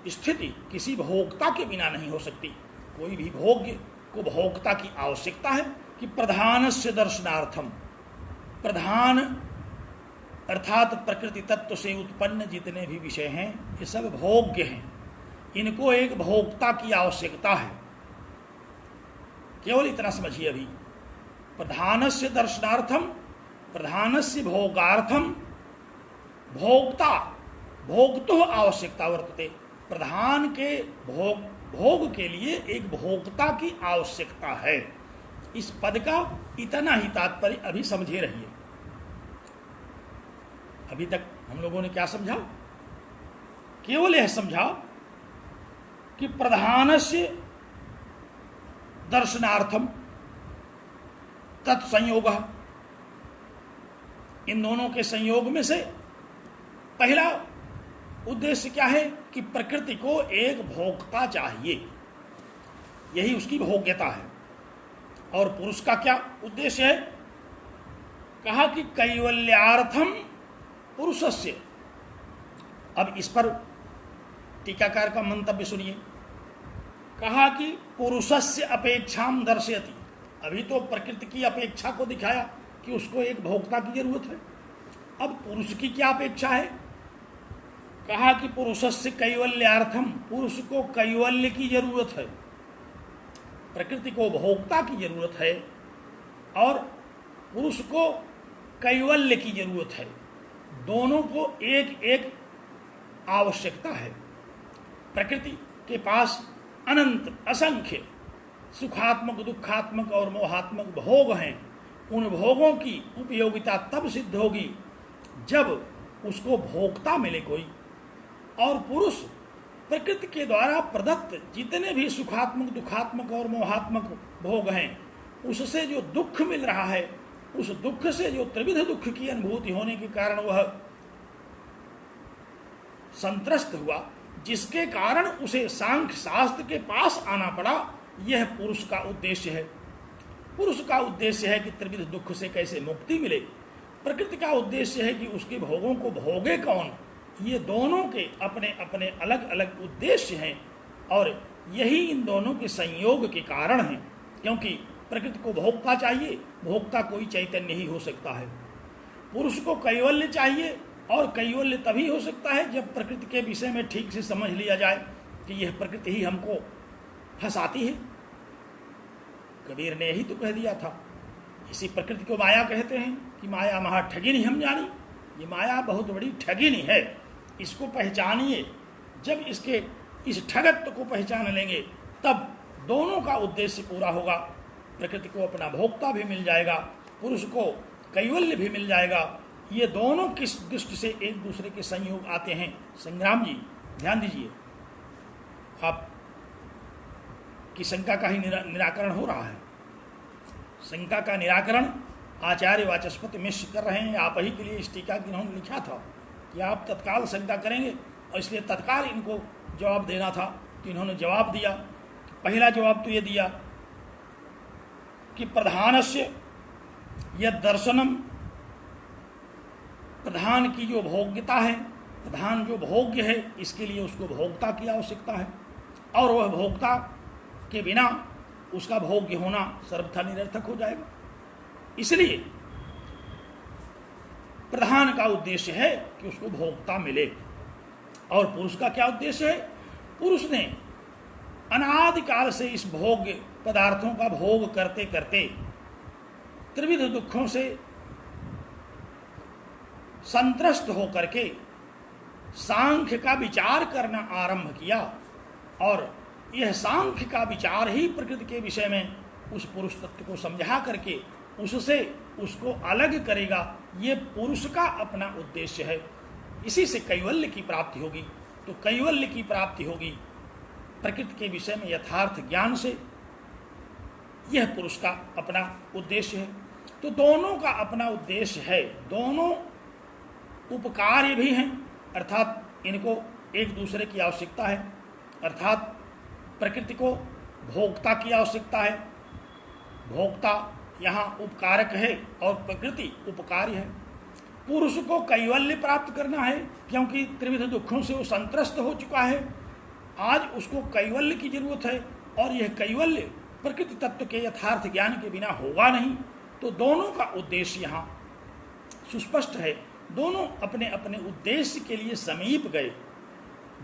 स्थिति किसी भोक्ता के बिना नहीं हो सकती। कोई भी भोग्य को भोक्ता की आवश्यकता है। कि प्रधानस्य दर्शनार्थम, प्रधान अर्थात प्रकृति तत्व से उत्पन्न जितने भी विषय हैं ये सब भोग्य हैं। इनको एक भोक्ता की आवश्यकता है। केवल इतना समझिए अभी, प्रधानस्य दर्शनार्थम, प्रधानस्य भोगार्थम, भोक्ता भोक्तो आवश्यकता वर्तते। प्रधान के भोग के लिए एक भोक्ता की आवश्यकता है। इस पद का इतना ही तात्पर्य अभी समझे रहिए। अभी तक हम लोगों ने क्या समझा? केवल यह समझा कि प्रधानस्य दर्शनार्थम, तत्संयोग, इन दोनों के संयोग में से पहला उद्देश्य क्या है कि प्रकृति को एक भोक्ता चाहिए, यही उसकी भोग्यता है। और पुरुष का क्या उद्देश्य है? कहा कि कैवल्यार्थम पुरुषस्य। अब इस पर टीकाकार का मंतव्य सुनिए। कहा कि पुरुषस्य अपेक्षाम दर्शयति। अभी तो प्रकृति की अपेक्षा को दिखाया कि उसको एक भोक्ता की जरूरत है। अब पुरुष की क्या अपेक्षा है? कहा कि पुरुषस्य कैवल्यार्थम, पुरुष को कैवल्य की जरूरत है, प्रकृति को भोक्ता की जरूरत है और पुरुष को कैवल्य की जरूरत है। दोनों को एक एक आवश्यकता है। प्रकृति के पास अनंत असंख्य सुखात्मक, दुखात्मक और मोहात्मक भोग हैं। उन भोगों की उपयोगिता तब सिद्ध होगी जब उसको भोक्ता मिले कोई। और पुरुष प्रकृति के द्वारा प्रदत्त जितने भी सुखात्मक, दुखात्मक और मोहात्मक भोग हैं, उससे जो दुख मिल रहा है, उस दुख से जो त्रिविध दुख की अनुभूति होने के कारण वह संत्रस्त हुआ, जिसके कारण उसे सांख्य शास्त्र के पास आना पड़ा, यह पुरुष का उद्देश्य है। पुरुष का उद्देश्य है कि त्रिविध दुख से कैसे मुक्ति मिले। प्रकृति का उद्देश्य है कि उसके भोगों को भोगे कौन। ये दोनों के अपने अपने अलग अलग उद्देश्य हैं और यही इन दोनों के संयोग के कारण हैं। क्योंकि प्रकृति को भोक्ता चाहिए, भोक्ता कोई चैतन्य ही हो सकता है। पुरुष को कैवल्य चाहिए और कैवल्य तभी हो सकता है जब प्रकृति के विषय में ठीक से समझ लिया जाए कि यह प्रकृति ही हमको फंसाती है। कबीर ने यही तो कह दिया था। इसी प्रकृति को माया कहते हैं कि माया महा ठगिनी हम जानी। ये माया बहुत बड़ी ठगिनी है, इसको पहचानिए। जब इसके इस ठगत्व को पहचान लेंगे तब दोनों का उद्देश्य पूरा होगा। प्रकृति को अपना भोक्ता भी मिल जाएगा, पुरुष को कैवल्य भी मिल जाएगा। ये दोनों किस दृष्टि से एक दूसरे के संयोग आते हैं। संग्राम जी ध्यान दीजिए, आप की शंका का ही निराकरण हो रहा है। शंका का निराकरण आचार्य वाचस्पति मिश्र कर रहे हैं। आप ही के लिए इस टीका की इन्होंने लिखा था कि आप तत्काल शंका करेंगे और इसलिए तत्काल इनको जवाब देना था। तो इन्होंने जवाब दिया। पहला जवाब तो ये दिया कि प्रधानस्य यद दर्शनम, प्रधान की जो भोग्यता है, प्रधान जो भोग्य है, इसके लिए उसको भोक्ता की आवश्यकता है और वह भोक्ता के बिना उसका भोग्य होना सर्वथा निरर्थक हो जाएगा। इसलिए प्रधान का उद्देश्य है कि उसको भोक्ता मिले। और पुरुष का क्या उद्देश्य है? पुरुष ने अनादिकाल से इस भोग्य पदार्थों का भोग करते करते त्रिविध दुखों से संत्रस्त होकर के सांख्य का विचार करना आरंभ किया और यह सांख्य का विचार ही प्रकृति के विषय में उस पुरुष तत्व को समझा करके उससे उसको अलग करेगा। ये पुरुष का अपना उद्देश्य है। इसी से कैवल्य की प्राप्ति होगी। तो कैवल्य की प्राप्ति होगी प्रकृति के विषय में यथार्थ ज्ञान से। यह पुरुष का अपना उद्देश्य है। तो दोनों का अपना उद्देश्य है, दोनों उपकार्य भी हैं, अर्थात इनको एक दूसरे की आवश्यकता है। अर्थात प्रकृति को भोक्ता की आवश्यकता है, भोक्ता यहाँ उपकारक है और प्रकृति उपकार्य है। पुरुष को कैवल्य प्राप्त करना है क्योंकि त्रिविध दुखों से वो संत्रस्त हो चुका है। आज उसको कैवल्य की जरूरत है और यह कैवल्य प्रकृति तत्व के यथार्थ ज्ञान के बिना होगा नहीं। तो दोनों का उद्देश्य यहाँ सुस्पष्ट है। दोनों अपने अपने उद्देश्य के लिए समीप गए।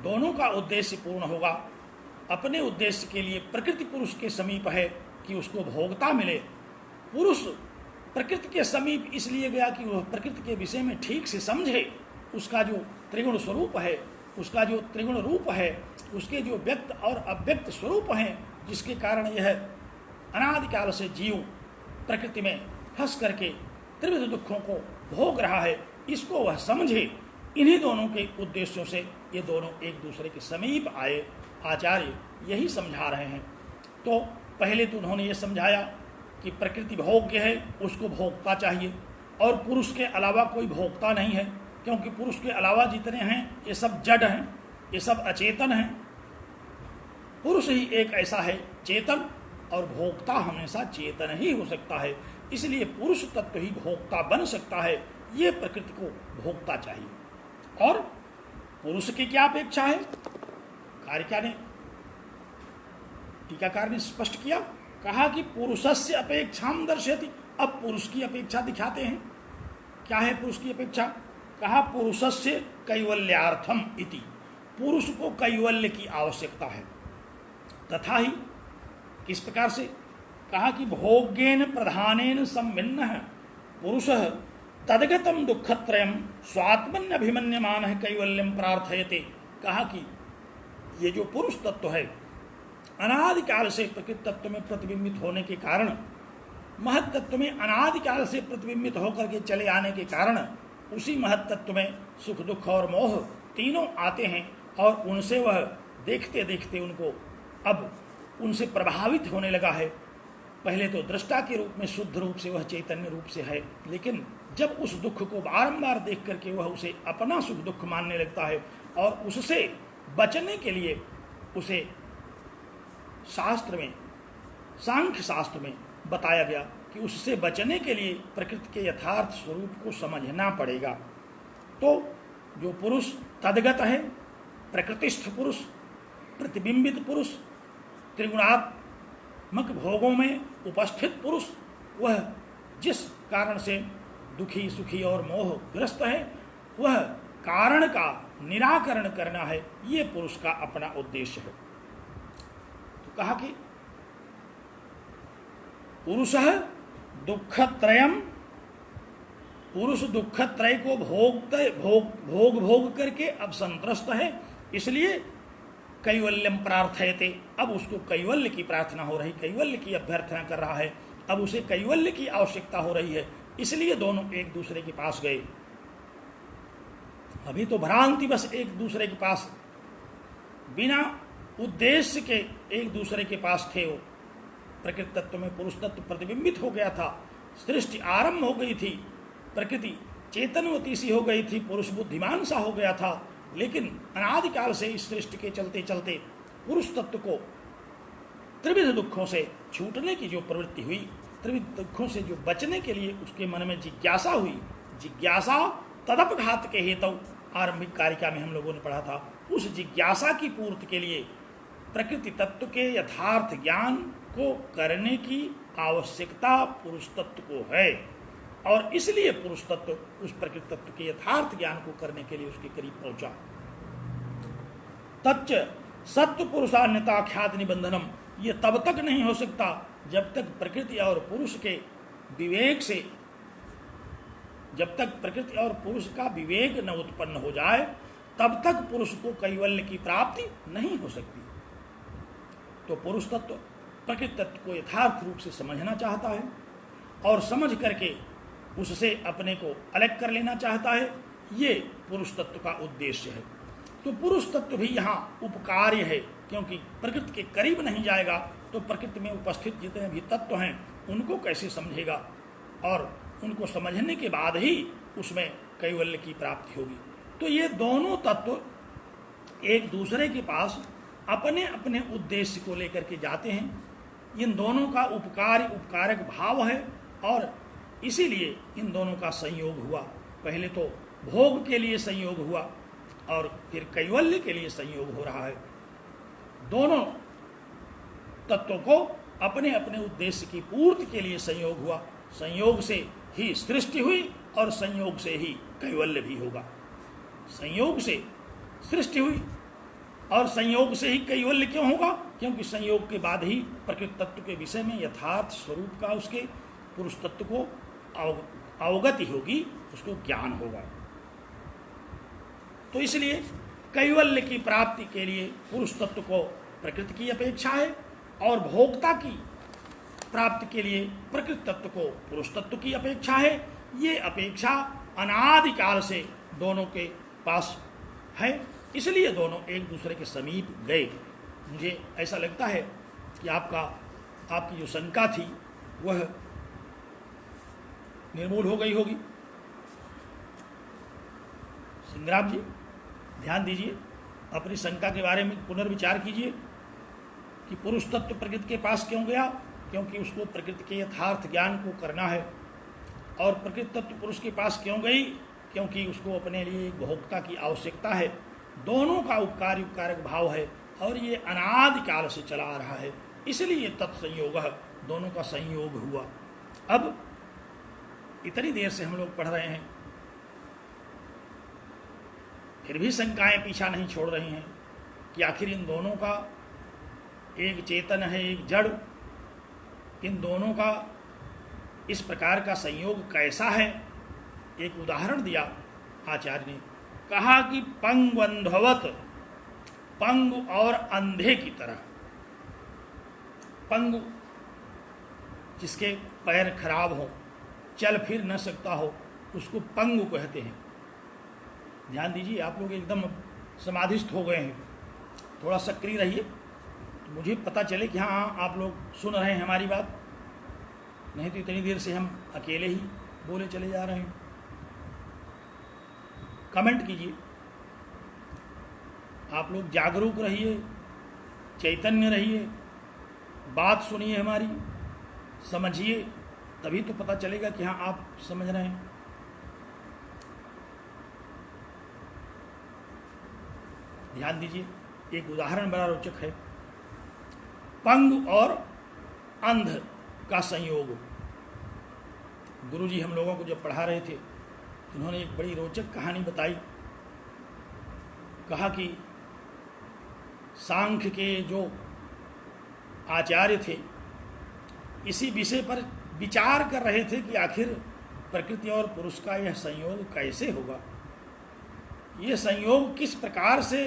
दोनों का उद्देश्य पूर्ण होगा। अपने उद्देश्य के लिए प्रकृति पुरुष के समीप है कि उसको भोक्ता मिले। पुरुष प्रकृति के समीप इसलिए गया कि वह प्रकृति के विषय में ठीक से समझे। उसका जो त्रिगुण स्वरूप है, उसका जो त्रिगुण रूप है, उसके जो व्यक्त और अव्यक्त स्वरूप हैं, जिसके कारण यह अनादिकाल से जीव प्रकृति में फंस करके त्रिविध दुखों को भोग रहा है, इसको वह समझे। इन्हीं दोनों के उद्देश्यों से ये दोनों एक दूसरे के समीप आए। आचार्य यही समझा रहे हैं। तो पहले तो उन्होंने ये समझाया कि प्रकृति भोग्य है, उसको भोगता चाहिए, और पुरुष के अलावा कोई भोगता नहीं है, क्योंकि पुरुष के अलावा जितने हैं ये सब जड़ हैं, ये सब अचेतन हैं। पुरुष ही एक ऐसा है चेतन, और भोक्ता हमेशा चेतन ही हो सकता है। इसलिए पुरुष तत्व ही भोक्ता बन सकता है, ये प्रकृति को भोगता चाहिए। और पुरुष की क्या अपेक्षा है, कारिका ने, टीकाकार ने स्पष्ट किया, कहा कि पुरुषस्य अपेक्षाम दर्शयति। अब पुरुष की अपेक्षा दिखाते हैं। क्या है पुरुष की अपेक्षा? कहा पुरुषस्य कैवल्यार्थम इति, पुरुष को कैवल्य की आवश्यकता है। तथा ही किस प्रकार से? कहा कि भोग्येन प्रधानेन सम्मिन्न पुरुष तदगतम दुखत्रयम स्वात्मन्य अभिमन्यमान है कैवल्यम प्रार्थयते। कहा कि ये जो पुरुष तत्व है अनादिकाल से प्रकृति तत्व में प्रतिबिंबित होने के कारण, महत तत्व में अनादिकाल से प्रतिबिंबित होकर के चले आने के कारण, उसी महत तत्व में सुख दुख और मोह तीनों आते हैं, और उनसे वह देखते देखते उनको अब उनसे प्रभावित होने लगा है। पहले तो दृष्टा के रूप में शुद्ध रूप से वह चैतन्य रूप से है, लेकिन जब उस दुख को बारंबार देख करके वह उसे अपना सुख दुख मानने लगता है, और उससे बचने के लिए उसे शास्त्र में, सांख्य शास्त्र में बताया गया कि उससे बचने के लिए प्रकृति के यथार्थ स्वरूप को समझना पड़ेगा। तो जो पुरुष तदगत है, प्रकृतिस्थ पुरुष, प्रतिबिंबित पुरुष, त्रिगुणात्मक भोगों में उपस्थित पुरुष, वह जिस कारण से दुखी सुखी और मोहग्रस्त है, वह कारण का निराकरण करना है, ये पुरुष का अपना उद्देश्य है। तो कहा कि पुरुषः दुःखत्रयम्, पुरुष दुःखत्रय को भोग करके अब संत्रस्त है, इसलिए कैवल्यम प्रार्थयते, अब उसको कैवल्य की प्रार्थना हो रही, कैवल्य की अभ्यर्थना कर रहा है, अब उसे कैवल्य की आवश्यकता हो रही है, इसलिए दोनों एक दूसरे के पास गए। अभी तो भ्रांति बस एक दूसरे के पास बिना उद्देश्य के एक दूसरे के पास थे। वो प्रकृति तत्व में पुरुष तत्व प्रतिबिंबित हो गया था, सृष्टि आरंभ हो गई थी, प्रकृति चेतनवती सी हो गई थी, पुरुष बुद्धिमान सा हो गया था, लेकिन अनादिकाल से इस सृष्टि के चलते चलते पुरुष तत्व को त्रिविध दुखों से छूटने की जो प्रवृत्ति हुई, त्रिविध दुखों से जो बचने के लिए उसके मन में जिज्ञासा हुई, जिज्ञासा तदपघात के हेतु आरंभिक कारिका में हम लोगों ने पढ़ा था, उस जिज्ञासा की पूर्ति के लिए प्रकृति तत्व के यथार्थ ज्ञान को करने की आवश्यकता पुरुष तत्व को है, और इसलिए पुरुष तत्व उस प्रकृति तत्व के यथार्थ ज्ञान को करने के लिए उसके करीब पहुंचा। तच्च सत्व पुरुषान्यता ख्यात निबंधनम, ये तब तक नहीं हो सकता जब तक प्रकृति और पुरुष के विवेक से, जब तक प्रकृति और पुरुष का विवेक न उत्पन्न हो जाए, तब तक पुरुष को कैवल्य की प्राप्ति नहीं हो सकती। तो पुरुष तत्व प्रकृति तत्व को यथार्थ रूप से समझना चाहता है, और समझ करके उससे अपने को अलग कर लेना चाहता है, ये पुरुष तत्व का उद्देश्य है। तो पुरुष तत्व भी यहाँ उपकार्य है, क्योंकि प्रकृति के करीब नहीं जाएगा तो प्रकृति में उपस्थित जितने भी तत्व हैं उनको कैसे समझेगा, और उनको समझने के बाद ही उसमें कैवल्य की प्राप्ति होगी। तो ये दोनों तत्व एक दूसरे के पास अपने अपने उद्देश्य को लेकर के जाते हैं। इन दोनों का उपकारक भाव है, और इसीलिए इन दोनों का संयोग हुआ। पहले तो भोग के लिए संयोग हुआ, और फिर कैवल्य के लिए संयोग हो रहा है। दोनों तत्वों को अपने अपने उद्देश्य की पूर्ति के लिए संयोग हुआ। संयोग से ही सृष्टि हुई, और संयोग से ही कैवल्य भी होगा। संयोग से सृष्टि हुई, और संयोग से ही कैवल्य क्यों होगा? क्योंकि संयोग के बाद ही प्रकृति तत्व के विषय में यथार्थ स्वरूप का उसके पुरुष तत्व को अवगति होगी, उसको ज्ञान होगा। तो इसलिए कैवल्य की प्राप्ति के लिए पुरुष तत्व को प्रकृति की अपेक्षा है, और भोक्ता की प्राप्ति के लिए प्रकृति तत्व को पुरुष तत्व की अपेक्षा है। ये अपेक्षा अनादिकाल से दोनों के पास है, इसलिए दोनों एक दूसरे के समीप गए। मुझे ऐसा लगता है कि आपकी जो शंका थी वह निर्मूल हो गई होगी। सिंगराम जी ध्यान दीजिए, अपनी शंका के बारे में पुनर्विचार कीजिए कि पुरुष तत्व प्रकृति के पास क्यों गया, क्योंकि उसको प्रकृति के यथार्थ ज्ञान को करना है। और प्रकृति तत्व पुरुष के पास क्यों गई, क्योंकि उसको अपने लिए एक भोक्ता की आवश्यकता है। दोनों का उपकार उपकारक भाव है और ये अनादिकाल से चला आ रहा है, इसलिए तत्संयोग दोनों का संयोग हुआ। अब इतनी देर से हम लोग पढ़ रहे हैं, फिर भी शंकाएं पीछा नहीं छोड़ रही हैं कि आखिर इन दोनों का एक चेतन है एक जड़, इन दोनों का इस प्रकार का संयोग कैसा है। एक उदाहरण दिया आचार्य ने, कहा कि पंगवंधवत, पंगु और अंधे की तरह। पंगु जिसके पैर खराब हो, चल फिर न सकता हो, उसको पंगु कहते हैं। ध्यान दीजिए, आप लोग एकदम समाधिस्थ हो गए हैं, थोड़ा सक्रिय रहिए तो मुझे पता चले कि हाँ आप लोग सुन रहे हैं हमारी बात, नहीं तो इतनी देर से हम अकेले ही बोले चले जा रहे हैं। कमेंट कीजिए, आप लोग जागरूक रहिए, चैतन्य रहिए, बात सुनिए हमारी, समझिए, तभी तो पता चलेगा कि हाँ आप समझ रहे हैं। ध्यान दीजिए, एक उदाहरण बड़ा रोचक है, पंग और अंध का संयोग। गुरुजी हम लोगों को जब पढ़ा रहे थे तो उन्होंने एक बड़ी रोचक कहानी बताई। कहा कि सांख्य के जो आचार्य थे इसी विषय पर विचार कर रहे थे कि आखिर प्रकृति और पुरुष का यह संयोग कैसे होगा, ये संयोग किस प्रकार से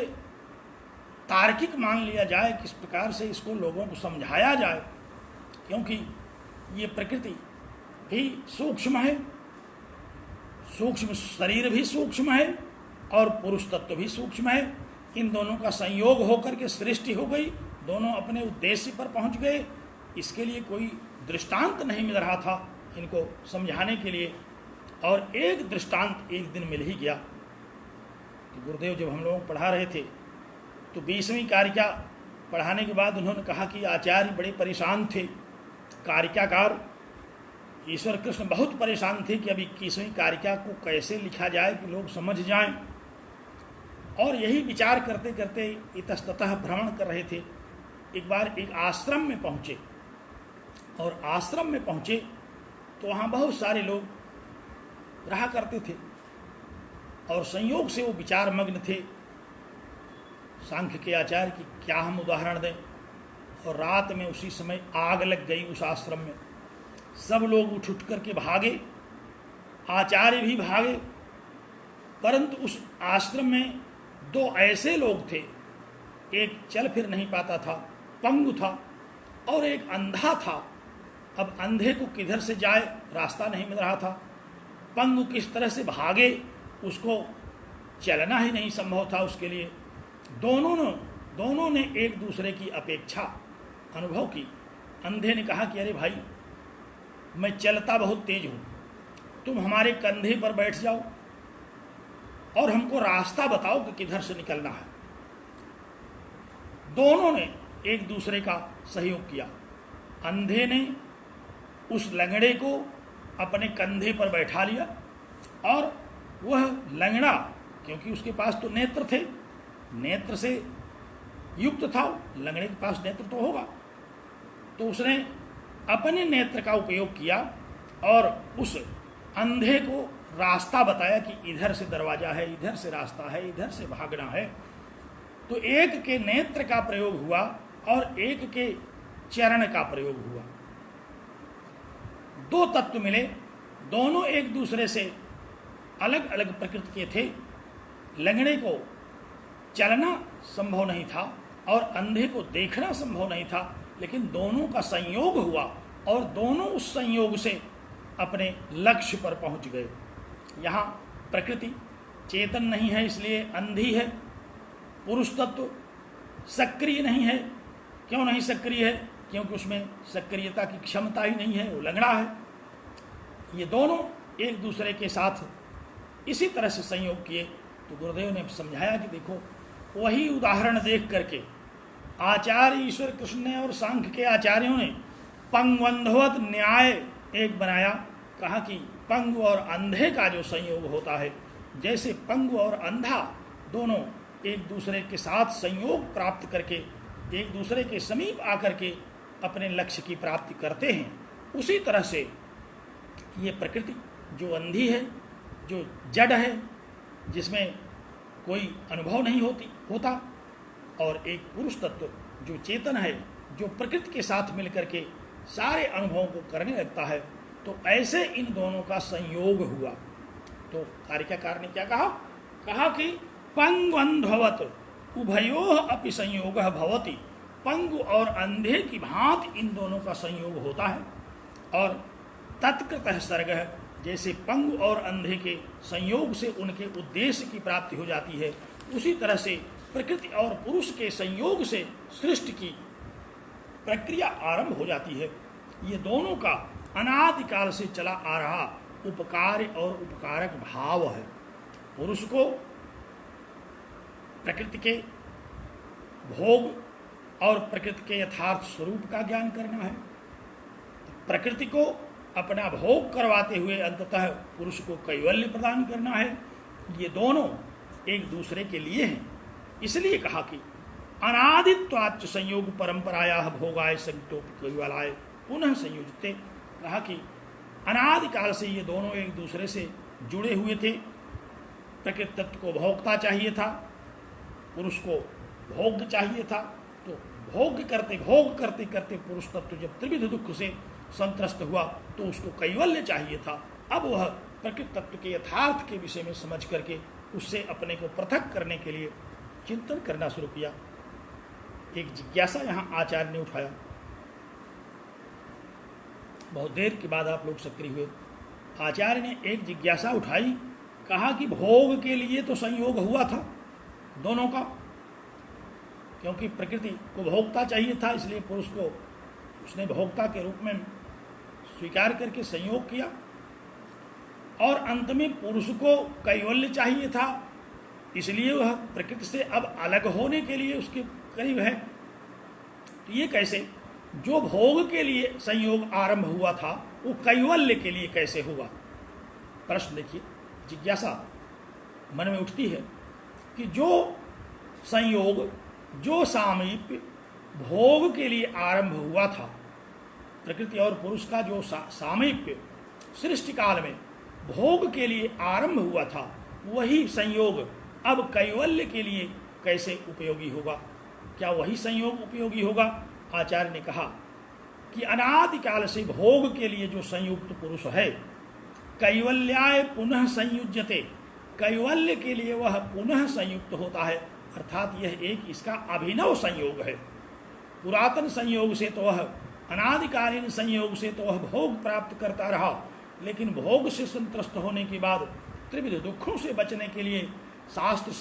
तार्किक मान लिया जाए, किस प्रकार से इसको लोगों को समझाया जाए, क्योंकि ये प्रकृति भी सूक्ष्म है, सूक्ष्म शरीर भी सूक्ष्म है और पुरुष तत्व भी सूक्ष्म है। इन दोनों का संयोग होकर के सृष्टि हो गई, दोनों अपने उद्देश्य पर पहुंच गए। इसके लिए कोई दृष्टांत नहीं मिल रहा था इनको समझाने के लिए, और एक दृष्टांत एक दिन मिल ही गया। तो गुरुदेव जब हम लोग पढ़ा रहे थे तो 20वीं कारिका पढ़ाने के बाद उन्होंने कहा कि आचार्य बड़े परेशान थे, कारिकाकार ईश्वर कृष्ण बहुत परेशान थे कि अब 21वीं कारिका को कैसे लिखा जाए कि लोग समझ जाएं। और यही विचार करते करते इतस्ततः भ्रमण कर रहे थे। एक बार एक आश्रम में पहुँचे, और आश्रम में पहुँचे तो वहाँ बहुत सारे लोग रहा करते थे और संयोग से वो विचार मग्न थे सांख्य के आचार्य की क्या हम उदाहरण दें। और रात में उसी समय आग लग गई उस आश्रम में, सब लोग उठ उठ करके भागे, आचार्य भी भागे, परंतु उस आश्रम में 2 ऐसे लोग थे, एक चल फिर नहीं पाता था, पंगु था, और एक अंधा था। अब अंधे को किधर से जाए, रास्ता नहीं मिल रहा था। पंगु किस तरह से भागे, उसको चलना ही नहीं संभव था उसके लिए। दोनों ने एक दूसरे की अपेक्षा अनुभव की। अंधे ने कहा कि अरे भाई, मैं चलता बहुत तेज हूँ, तुम हमारे कंधे पर बैठ जाओ और हमको रास्ता बताओ कि किधर से निकलना है। दोनों ने एक दूसरे का सहयोग किया। अंधे ने उस लंगड़े को अपने कंधे पर बैठा लिया, और वह लंगड़ा, क्योंकि उसके पास तो नेत्र थे, नेत्र से युक्त था, लंगड़े के पास नेत्र तो होगा, तो उसने अपने नेत्र का उपयोग किया और उस अंधे को रास्ता बताया कि इधर से दरवाजा है, इधर से रास्ता है, इधर से भागना है। तो एक के नेत्र का प्रयोग हुआ और एक के चरण का प्रयोग हुआ। 2 तत्व मिले, दोनों एक दूसरे से अलग अलग प्रकृति के थे। लंगड़े को चलना संभव नहीं था और अंधे को देखना संभव नहीं था, लेकिन दोनों का संयोग हुआ और दोनों उस संयोग से अपने लक्ष्य पर पहुंच गए। यहाँ प्रकृति चेतन नहीं है इसलिए अंधी है, पुरुष तत्व सक्रिय नहीं है। क्यों नहीं सक्रिय है? क्योंकि उसमें सक्रियता की क्षमता ही नहीं है, वो लंगड़ा है। ये दोनों एक दूसरे के साथ इसी तरह से संयोग किए। तो गुरुदेव ने समझाया कि देखो, वही उदाहरण देख करके आचार्य ईश्वर कृष्ण ने और सांख्य के आचार्यों ने पंगवंधवत न्याय एक बनाया। कहा कि पंगु और अंधे का जो संयोग होता है, जैसे पंगु और अंधा दोनों एक दूसरे के साथ संयोग प्राप्त करके एक दूसरे के समीप आकर के अपने लक्ष्य की प्राप्ति करते हैं, उसी तरह से ये प्रकृति जो अंधी है, जो जड़ है, जिसमें कोई अनुभव नहीं होता, और एक पुरुष तत्व जो चेतन है, जो प्रकृति के साथ मिलकर के सारे अनुभवों को करने लगता है, तो ऐसे इन दोनों का संयोग हुआ। तो कारिकाकार ने क्या कहा? कहा कि पंगवंधवत उभयोः अपि संयोगः भवति। पंगु और अंधे की भांति इन दोनों का संयोग होता है। और तत्कृतः सर्गः, जैसे पंगु और अंधे के संयोग से उनके उद्देश्य की प्राप्ति हो जाती है, उसी तरह से प्रकृति और पुरुष के संयोग से सृष्टि की प्रक्रिया आरंभ हो जाती है। ये दोनों का अनादिकाल से चला आ रहा उपकार और उपकारक भाव है। पुरुष को प्रकृति के भोग और प्रकृति के यथार्थ स्वरूप का ज्ञान करना है। प्रकृति को अपना भोग करवाते हुए अंततः पुरुष को कैवल्य प्रदान करना है। ये दोनों एक दूसरे के लिए हैं। इसलिए कहा कि अनादित्वाच्च संयोग परंपराया भोगाय संयुक्तोपि कैवलाय पुनः संयुजते। कहा कि अनादिकाल से ये दोनों एक दूसरे से जुड़े हुए थे। प्रकृति तत्व को भोगता चाहिए था, पुरुष को भोग चाहिए था। तो भोग करते करते पुरुष तत्व जब त्रिविध दुख से संत्रस्त हुआ तो उसको कैवल्य चाहिए था। अब वह प्रकृति तत्व के यथार्थ के विषय में समझ करके उससे अपने को पृथक करने के लिए चिंतन करना शुरू किया। एक जिज्ञासा यहाँ आचार्य ने उठाया। बहुत देर के बाद आप लोग सक्रिय हुए। आचार्य ने एक जिज्ञासा उठाई। कहा कि भोग के लिए तो संयोग हुआ था दोनों का, क्योंकि प्रकृति को भोक्ता चाहिए था, इसलिए पुरुष को उसने भोक्ता के रूप में स्वीकार करके संयोग किया। और अंत में पुरुष को कैवल्य चाहिए था, इसलिए वह प्रकृति से अब अलग होने के लिए उसके करीब है। तो ये कैसे? जो भोग के लिए संयोग आरंभ हुआ था वो कैवल्य के लिए कैसे हुआ? प्रश्न देखिए, जिज्ञासा मन में उठती है कि जो संयोग, जो सामीप्य भोग के लिए आरंभ हुआ था, प्रकृति और पुरुष का जो सामीप्य सृष्टि काल में भोग के लिए आरंभ हुआ था, वही संयोग अब कैवल्य के लिए कैसे उपयोगी होगा? क्या वही संयोग उपयोगी होगा? आचार्य ने कहा कि अनादिकाल से भोग के लिए जो संयुक्त पुरुष है, कैवल्याय पुनः संयुज्यते, कैवल्य के लिए वह पुनः संयुक्त होता है। अर्थात यह एक इसका अभिनव संयोग है। पुरातन संयोग से तो वह, अनादिकालीन संयोग से तो वह भोग प्राप्त करता रहा, लेकिन भोग से संत्रस्त होने के बाद त्रिविध दुखों से बचने के लिए, शास्त्र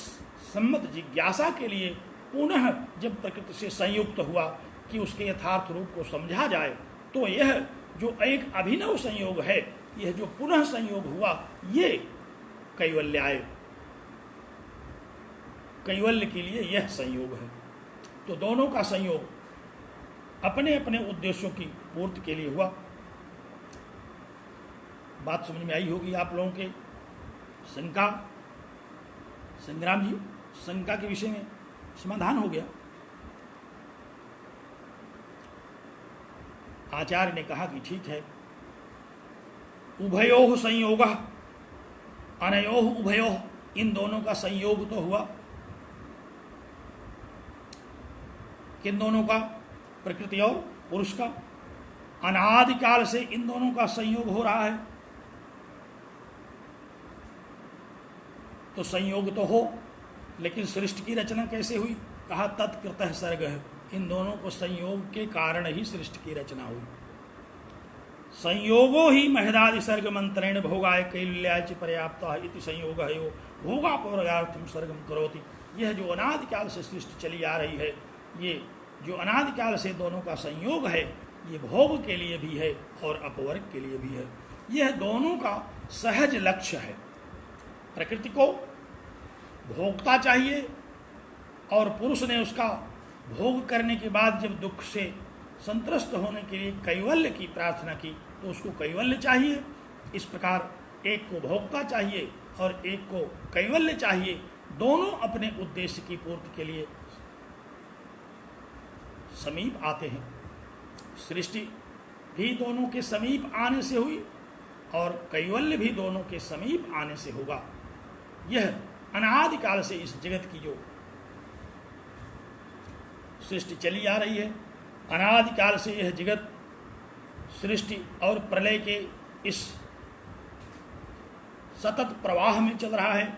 सम्मत जिज्ञासा के लिए पुनः जब प्रकृति से संयुक्त हुआ कि उसके यथार्थ रूप को समझा जाए, तो यह जो एक अभिनव संयोग है, यह जो पुनः संयोग हुआ, ये कैवल्याय, कैवल्य के लिए यह संयोग है। तो दोनों का संयोग अपने अपने उद्देश्यों की पूर्ति के लिए हुआ। बात समझ में आई होगी आप लोगों के। शंका, संग्राम जी, शंका के विषय में समाधान हो गया। आचार्य ने कहा कि ठीक है, उभयोः संयोगः, अनयोः उभयोः, इन दोनों का संयोग तो हुआ। किन दोनों का? प्रकृति और पुरुष का। अनादिकाल से इन दोनों का संयोग हो रहा है, तो संयोग तो हो, लेकिन सृष्टि की रचना कैसे हुई? कहा तत्कृतः सर्गः, इन दोनों को संयोग के कारण ही सृष्टि की रचना हुई। संयोगो ही महदादि सर्ग मंत्रेण भोगाय कैवल्याय च पर्याप्तः इति संयोगः यो भोगापवर्गार्थम सर्गम करोति। यह जो अनादिकाल से सृष्टि चली आ रही है, ये जो अनादिकाल से दोनों का संयोग है, ये भोग के लिए भी है और अपवर्ग के लिए भी है। यह दोनों का सहज लक्ष्य है। प्रकृति को भोगता चाहिए और पुरुष ने उसका भोग करने के बाद जब दुख से संतुष्ट होने के लिए कैवल्य की प्रार्थना की तो उसको कैवल्य चाहिए। इस प्रकार एक को भोगता चाहिए और एक को कैवल्य चाहिए। दोनों अपने उद्देश्य की पूर्ति के लिए समीप आते हैं। सृष्टि भी दोनों के समीप आने से हुई और कैवल्य भी दोनों के समीप आने से होगा। यह अनादिकाल से इस जगत की जो सृष्टि चली आ रही है, अनादिकाल से यह जगत सृष्टि और प्रलय के इस सतत प्रवाह में चल रहा है।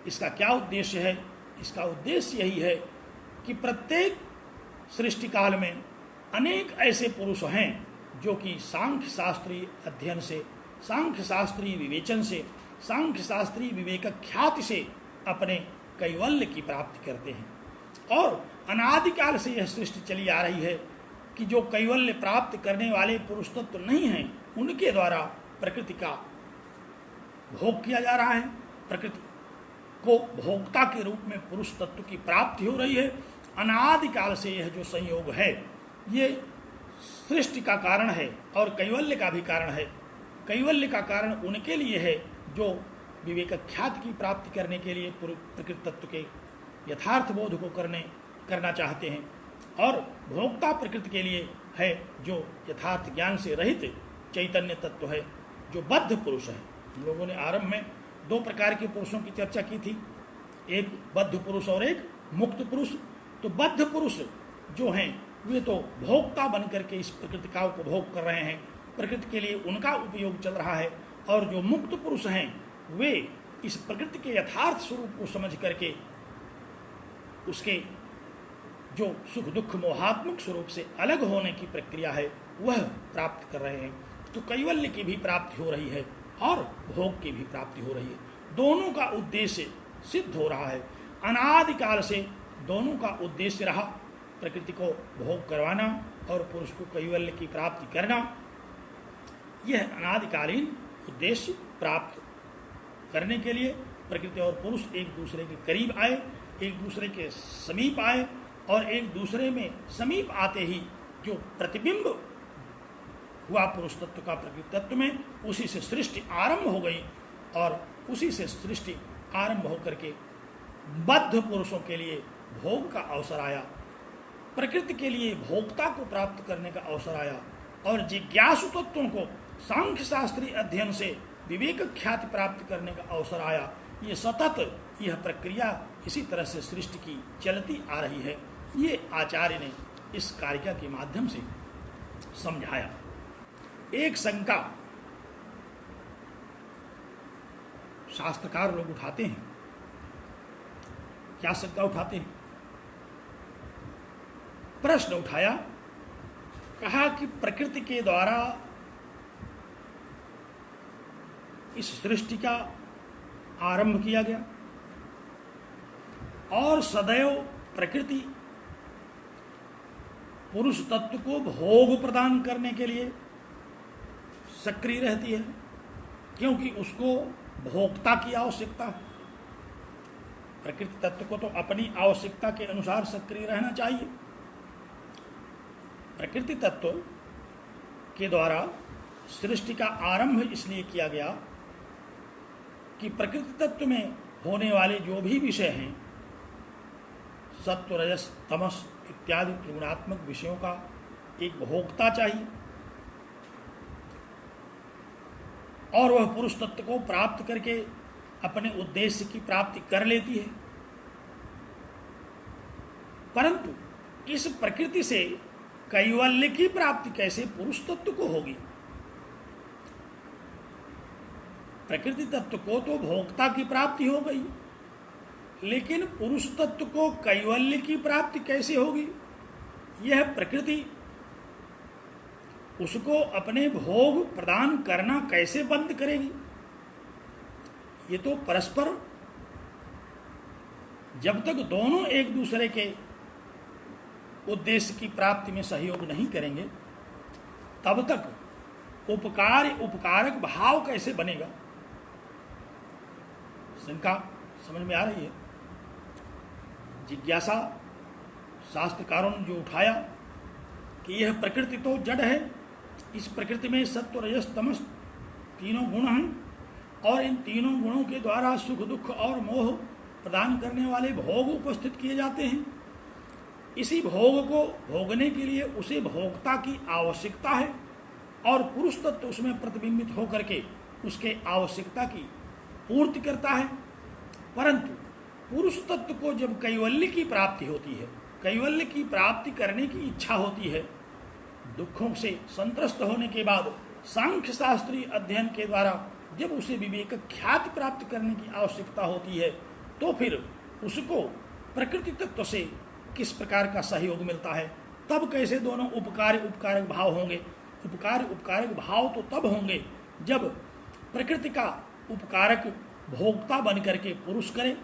इसका क्या उद्देश्य है? इसका उद्देश्य यही है कि प्रत्येक सृष्टि काल में अनेक ऐसे पुरुष हैं जो कि सांख्य शास्त्रीय अध्ययन से, सांख्य शास्त्रीय विवेचन से, सांख्य शास्त्रीय विवेक ख्याति से अपने कैवल्य की प्राप्ति करते हैं। और अनादिकाल से यह सृष्टि चली आ रही है कि जो कैवल्य प्राप्त करने वाले पुरुष तत्व नहीं हैं, उनके द्वारा प्रकृति का भोग किया जा रहा है। प्रकृति को भोक्ता के रूप में पुरुष तत्व की प्राप्ति हो रही है। अनादिकाल से यह जो संयोग है, ये सृष्टि का कारण है और कैवल्य का भी कारण है। कैवल्य का कारण उनके लिए है जो विवेक ख्याति की प्राप्ति करने के लिए प्रकृति तत्व के यथार्थ बोध को करना चाहते हैं, और भोक्ता प्रकृति के लिए है जो यथार्थ ज्ञान से रहित चैतन्य तत्व है, जो बद्ध पुरुष है। हम लोगों ने आरंभ में दो प्रकार के पुरुषों की चर्चा की थी, एक बद्ध पुरुष और एक मुक्त पुरुष। तो बद्ध पुरुष जो हैं वे तो भोक्ता बन करके इस प्रकृति का उपभोग कर रहे हैं, प्रकृति के लिए उनका उपयोग चल रहा है, और जो मुक्त पुरुष हैं वे इस प्रकृति के यथार्थ स्वरूप को समझ करके उसके जो सुख दुख मोहात्मक स्वरूप से अलग होने की प्रक्रिया है वह प्राप्त कर रहे हैं। तो कैवल्य की भी प्राप्ति हो रही है और भोग की भी प्राप्ति हो रही है। दोनों का उद्देश्य सिद्ध हो रहा है। अनादिकाल से दोनों का उद्देश्य रहा प्रकृति को भोग करवाना और पुरुष को कैवल्य की प्राप्ति करना। यह अनादिकालीन उद्देश्य प्राप्त करने के लिए प्रकृति और पुरुष एक दूसरे के करीब आए, एक दूसरे के समीप आए, और एक दूसरे में समीप आते ही जो प्रतिबिंब हुआ पुरुष तत्व का प्रकृति तत्व में, उसी से सृष्टि आरंभ हो गई, और उसी से सृष्टि आरंभ होकर के बद्ध पुरुषों के लिए भोग का अवसर आया, प्रकृति के लिए भोक्ता को प्राप्त करने का अवसर आया, और जिज्ञासु तत्वों को सांख्य शास्त्रीय अध्ययन से विवेक ख्याति प्राप्त करने का अवसर आया। ये सतत यह प्रक्रिया इसी तरह से सृष्टि की चलती आ रही है। ये आचार्य ने इस कारिका के माध्यम से समझाया। एक शंका शास्त्रकार लोग उठाते हैं। क्या शंका उठाते हैं? प्रश्न उठाया, कहा कि प्रकृति के द्वारा इस सृष्टि का आरंभ किया गया और सदैव प्रकृति पुरुष तत्व को भोग प्रदान करने के लिए सक्रिय रहती है, क्योंकि उसको भोक्ता की आवश्यकता है। प्रकृति तत्व को तो अपनी आवश्यकता के अनुसार सक्रिय रहना चाहिए। प्रकृति तत्व के द्वारा सृष्टि का आरंभ इसलिए किया गया कि प्रकृति तत्व में होने वाले जो भी विषय हैं, सत्व रजस तमस इत्यादि त्रिगुणात्मक विषयों का एक भोक्ता चाहिए, और वह पुरुष तत्व को प्राप्त करके अपने उद्देश्य की प्राप्ति कर लेती है। परंतु इस प्रकृति से कैवल्य की प्राप्ति कैसे पुरुष तत्व को होगी? प्रकृति तत्व को तो भोक्ता की प्राप्ति हो गई, लेकिन पुरुष तत्व को कैवल्य की प्राप्ति कैसे होगी? यह प्रकृति उसको अपने भोग प्रदान करना कैसे बंद करेगी? ये तो परस्पर जब तक दोनों एक दूसरे के उद्देश्य की प्राप्ति में सहयोग नहीं करेंगे, तब तक उपकार उपकारक भाव कैसे बनेगा? शंका समझ में आ रही है? जिज्ञासा शास्त्रकारों ने जो उठाया कि यह प्रकृति तो जड़ है, इस प्रकृति में सत्व रजस तमस तीनों गुण हैं और इन तीनों गुणों के द्वारा सुख दुख और मोह प्रदान करने वाले भोग उपस्थित किए जाते हैं। इसी भोग को भोगने के लिए उसे भोक्ता की आवश्यकता है और पुरुष तत्व उसमें प्रतिबिंबित होकर के उसके आवश्यकता की पूर्ति करता है। परंतु पुरुष तत्व को जब कैवल्य की प्राप्ति होती है, कैवल्य की प्राप्ति करने की इच्छा होती है, दुखों से संत्रस्त होने के बाद सांख्य शास्त्रीय अध्ययन के द्वारा जब उसे विवेक ख्याति प्राप्त करने की आवश्यकता होती है, तो फिर उसको प्रकृति तत्व से किस प्रकार का सहयोग मिलता है? तब कैसे दोनों उपकार उपकारक भाव होंगे? उपकार उपकारक भाव तो तब होंगे जब प्रकृति का उपकारक भोक्ता बन करके पुरुष करे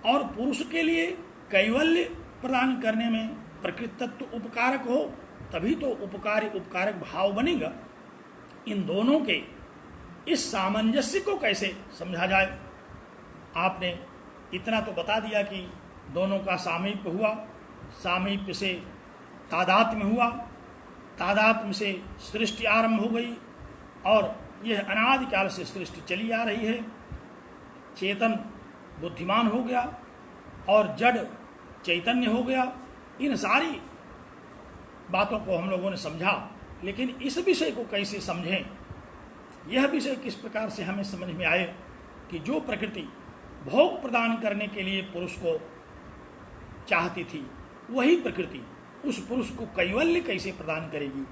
और पुरुष के लिए कैवल्य प्रदान करने में प्रकृति तत्व उपकारक हो, तभी तो उपकार उपकारक भाव बनेगा। इन दोनों के इस सामंजस्य को कैसे समझा जाए? आपने इतना तो बता दिया कि दोनों का सामीप्य हुआ, सामीप्य से तादात्म्य हुआ, तादात्म्य से सृष्टि आरंभ हो गई और यह अनादिकाल से सृष्टि चली आ रही है। चेतन बुद्धिमान हो गया और जड़ चैतन्य हो गया। इन सारी बातों को हम लोगों ने समझा, लेकिन इस विषय को कैसे समझें? यह विषय किस प्रकार से हमें समझ में आए कि जो प्रकृति भोग प्रदान करने के लिए पुरुष को चाहती थी, वही प्रकृति उस पुरुष को कैवल्य कैसे प्रदान करेगी?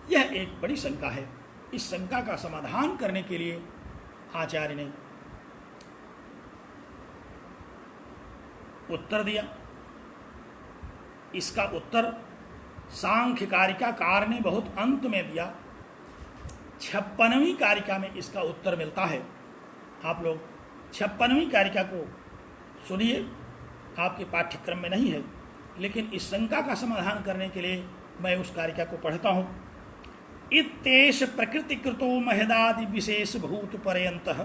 यह एक बड़ी शंका है। इस शंका का समाधान करने के लिए आचार्य ने उत्तर दिया। इसका उत्तर सांख्य कारिका कार ने बहुत अंत में दिया। 56वीं कारिका में इसका उत्तर मिलता है। आप लोग 56वीं कारिका को सुनिए, आपके पाठ्यक्रम में नहीं है, लेकिन इस शंका का समाधान करने के लिए मैं उस कारिका को पढ़ता हूँ। इत्येष प्रकृतिकृतो महदादि विशेष भूत पर्यंतः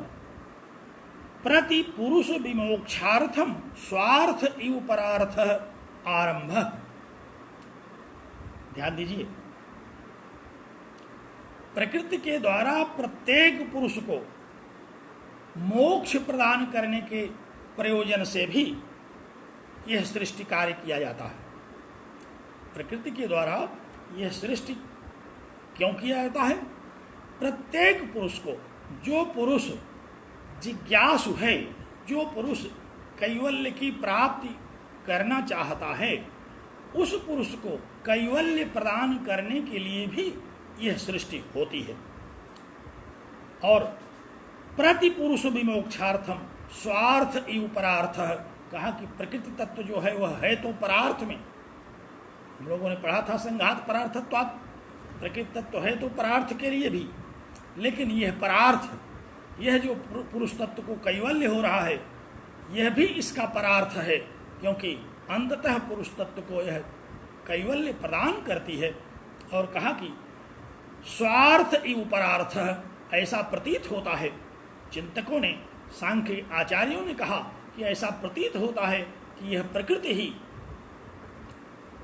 प्रति पुरुष विमोक्षार्थम स्वार्थ इव परार्थ आरंभ। ध्यान दीजिए, प्रकृति के द्वारा प्रत्येक पुरुष को मोक्ष प्रदान करने के प्रयोजन से भी यह सृष्टि कार्य किया जाता है। प्रकृति के द्वारा यह सृष्टि क्यों किया जाता है? प्रत्येक पुरुष को, जो पुरुष जिज्ञासु है, जो पुरुष कैवल्य की प्राप्ति करना चाहता है, उस पुरुष को कैवल्य प्रदान करने के लिए भी यह सृष्टि होती है। और प्रति पुरुष विमोक्षार्थम स्वार्थ इव परार्थ, कहा कि प्रकृति तत्व जो है वह है तो परार्थ में। हम लोगों ने पढ़ा था संघात परार्थत्वात्, प्रकृति तत्व है तो परार्थ के लिए भी, लेकिन यह परार्थ, यह जो पुरुष तत्व को कैवल्य हो रहा है, यह भी इसका परार्थ है, क्योंकि अंततः पुरुष तत्व को यह कैवल्य प्रदान करती है। और कहा कि स्वार्थ इव परार्थ, ऐसा प्रतीत होता है। चिंतकों ने, सांख्य आचार्यों ने कहा कि ऐसा प्रतीत होता है कि यह प्रकृति ही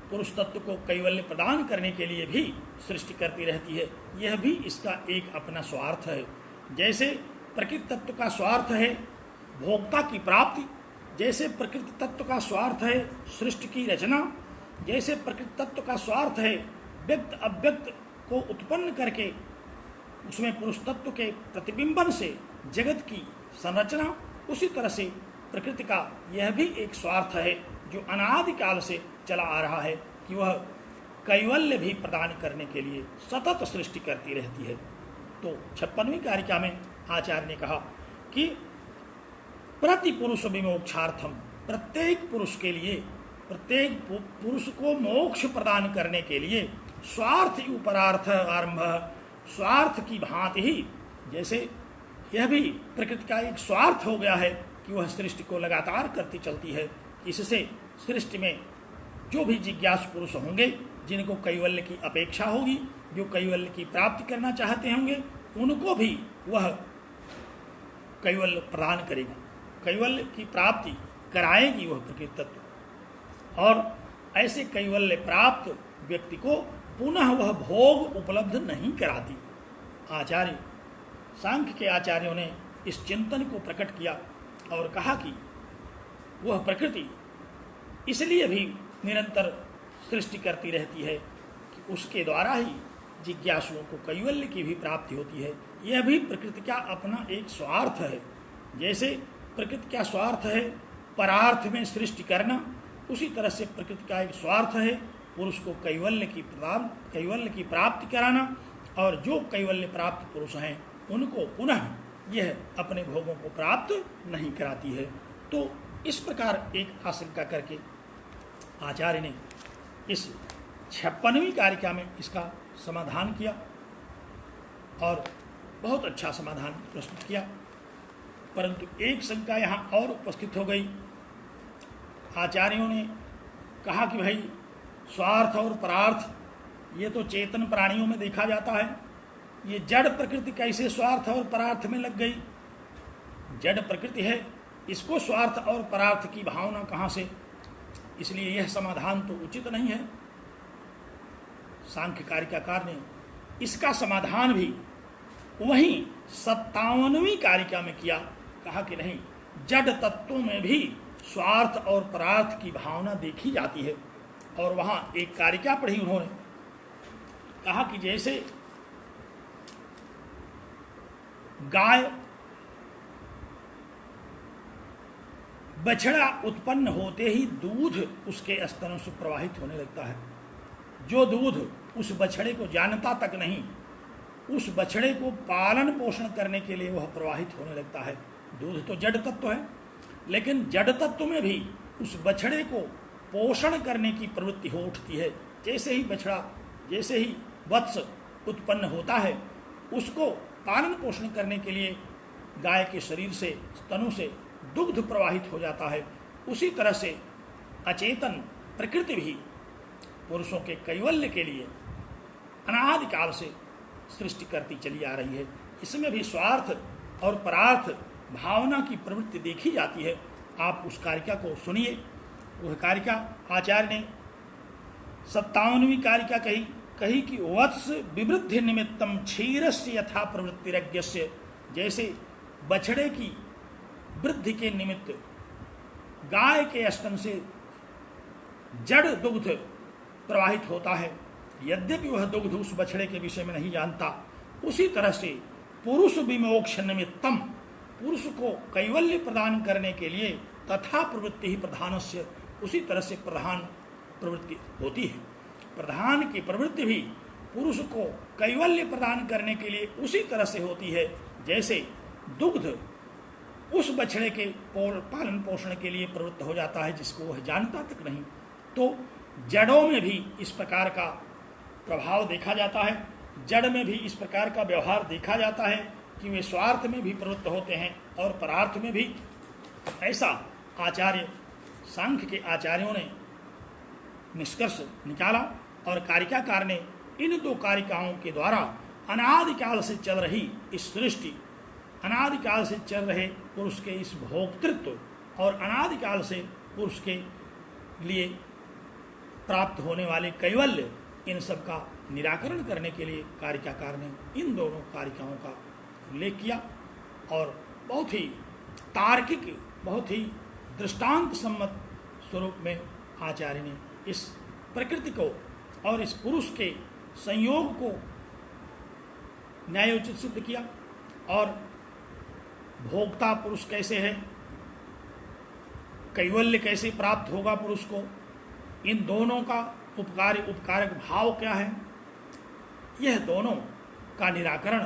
पुरुष तत्व को कैवल्य प्रदान करने के लिए भी सृष्टि करती रहती है। यह भी इसका एक अपना स्वार्थ है। जैसे प्रकृति तत्व का स्वार्थ है भोक्ता की प्राप्ति, जैसे प्रकृति तत्व का स्वार्थ है सृष्टि की रचना, जैसे प्रकृति तत्व का स्वार्थ है व्यक्त अव्यक्त को उत्पन्न करके उसमें पुरुष तत्व के प्रतिबिंबन से जगत की संरचना, उसी तरह से प्रकृति का यह भी एक स्वार्थ है जो अनादिकाल से चला आ रहा है कि वह कैवल्य भी प्रदान करने के लिए सतत सृष्टि करती रहती है। तो 56वीं कारिका में आचार्य ने कहा कि प्रति पुरुष विमोक्षार्थम, प्रत्येक पुरुष के लिए, प्रत्येक पुरुष को मोक्ष प्रदान करने के लिए स्वार्थ उपरार्थ आरंभ, स्वार्थ की भांति ही, जैसे यह भी प्रकृति का एक स्वार्थ हो गया है कि वह सृष्टि को लगातार करती चलती है, इससे सृष्टि में जो भी जिज्ञासु पुरुष होंगे, जिनको कैवल्य की अपेक्षा होगी, जो कैवल्य की प्राप्ति करना चाहते होंगे, उनको भी वह कैवल्य प्रदान करेगा, कैवल्य की प्राप्ति कराएगी वह प्रकृति तत्व। और ऐसे कैवल्य प्राप्त व्यक्ति को पुनः वह भोग उपलब्ध नहीं कराती। आचार्य सांख्य के आचार्यों ने इस चिंतन को प्रकट किया और कहा कि वह प्रकृति इसलिए भी निरंतर सृष्टि करती रहती है कि उसके द्वारा ही जिज्ञासुओं को कैवल्य की भी प्राप्ति होती है। यह भी प्रकृति का अपना एक स्वार्थ है। जैसे प्रकृति का स्वार्थ है परार्थ में सृष्टि करना, उसी तरह से प्रकृति का एक स्वार्थ है पुरुष को कैवल्य की प्राप्ति कराना, और जो कैवल्य प्राप्त पुरुष हैं उनको पुनः यह अपने भोगों को प्राप्त नहीं कराती है। तो इस प्रकार एक आशंका करके आचार्य ने इस 56वीं कारिका में इसका समाधान किया और बहुत अच्छा समाधान प्रस्तुत किया। परंतु एक शंका यहाँ और उपस्थित हो गई। आचार्यों ने कहा कि भाई स्वार्थ और परार्थ ये तो चेतन प्राणियों में देखा जाता है, ये जड़ प्रकृति कैसे स्वार्थ और परार्थ में लग गई? जड़ प्रकृति है, इसको स्वार्थ और परार्थ की भावना कहाँ से? इसलिए यह समाधान तो उचित नहीं है। सांख्य कारिकाकार ने इसका समाधान भी वहीं 57वीं कारिका में किया। कहा कि नहीं, जड़ तत्वों में भी स्वार्थ और परार्थ की भावना देखी जाती है। और वहाँ एक कारिका पढ़ी उन्होंने, कहा कि जैसे गाय बछड़ा उत्पन्न होते ही दूध उसके स्तनों से प्रवाहित होने लगता है। जो दूध उस बछड़े को जानता तक नहीं, उस बछड़े को पालन पोषण करने के लिए वह प्रवाहित होने लगता है। दूध तो जड़ तत्व है, लेकिन जड़ तत्व में भी उस बछड़े को पोषण करने की प्रवृत्ति हो उठती है। जैसे ही वत्स उत्पन्न होता है, उसको पालन पोषण करने के लिए गाय के शरीर से, स्तनों से दुग्ध प्रवाहित हो जाता है। उसी तरह से अचेतन प्रकृति भी पुरुषों के कैवल्य के लिए अनादिकाल से सृष्टि करती चली आ रही है। इसमें भी स्वार्थ और परार्थ भावना की प्रवृत्ति देखी जाती है। आप उस कारिका को सुनिए। वह कारिका आचार्य ने 57वीं कारिका कही कि वत्स विवृद्धि निमित्तम क्षीरस्य यथा प्रवृत्तिरज्ञस्य, जैसे बछड़े की वृद्धि के निमित्त गाय के स्तन से जड़ दुग्ध प्रवाहित होता है, यद्यपि वह दुग्ध उस बछड़े के विषय में नहीं जानता, उसी तरह से पुरुष विमोक्ष निमित्तम, पुरुष को कैवल्य प्रदान करने के लिए तथा प्रवृत्ति ही प्रधानस्य, उसी तरह से प्रधान प्रवृत्ति होती है। प्रधान की प्रवृत्ति भी पुरुष को कैवल्य प्रदान करने के लिए उसी तरह से होती है जैसे दुग्ध उस बछड़े के पालन पोषण के लिए प्रवृत्त हो जाता है, जिसको वह जानता तक नहीं। तो जड़ों में भी इस प्रकार का प्रभाव देखा जाता है, जड़ में भी इस प्रकार का व्यवहार देखा जाता है कि वे स्वार्थ में भी प्रवृत्त होते हैं और परार्थ में भी। ऐसा आचार्य सांख्य के आचार्यों ने निष्कर्ष निकाला और कारिकाकार ने इन दो कारिकाओं के द्वारा अनादिकाल से चल रही इस सृष्टि, अनादिकाल से चल रहे पुरुष के इस भोक्तृत्व और अनादिकाल से पुरुष के लिए प्राप्त होने वाले कैवल्य, इन सब का निराकरण करने के लिए कारिकाकार ने इन दोनों कारिकाओं का उल्लेख किया और बहुत ही तार्किक, बहुत ही दृष्टांत सम्मत स्वरूप में आचार्य ने इस प्रकृति को और इस पुरुष के संयोग को न्यायोचित सिद्ध किया। और भोक्ता पुरुष कैसे है, कैवल्य कैसे प्राप्त होगा पुरुष को, इन दोनों का उपकारी उपकारक भाव क्या है, यह दोनों का निराकरण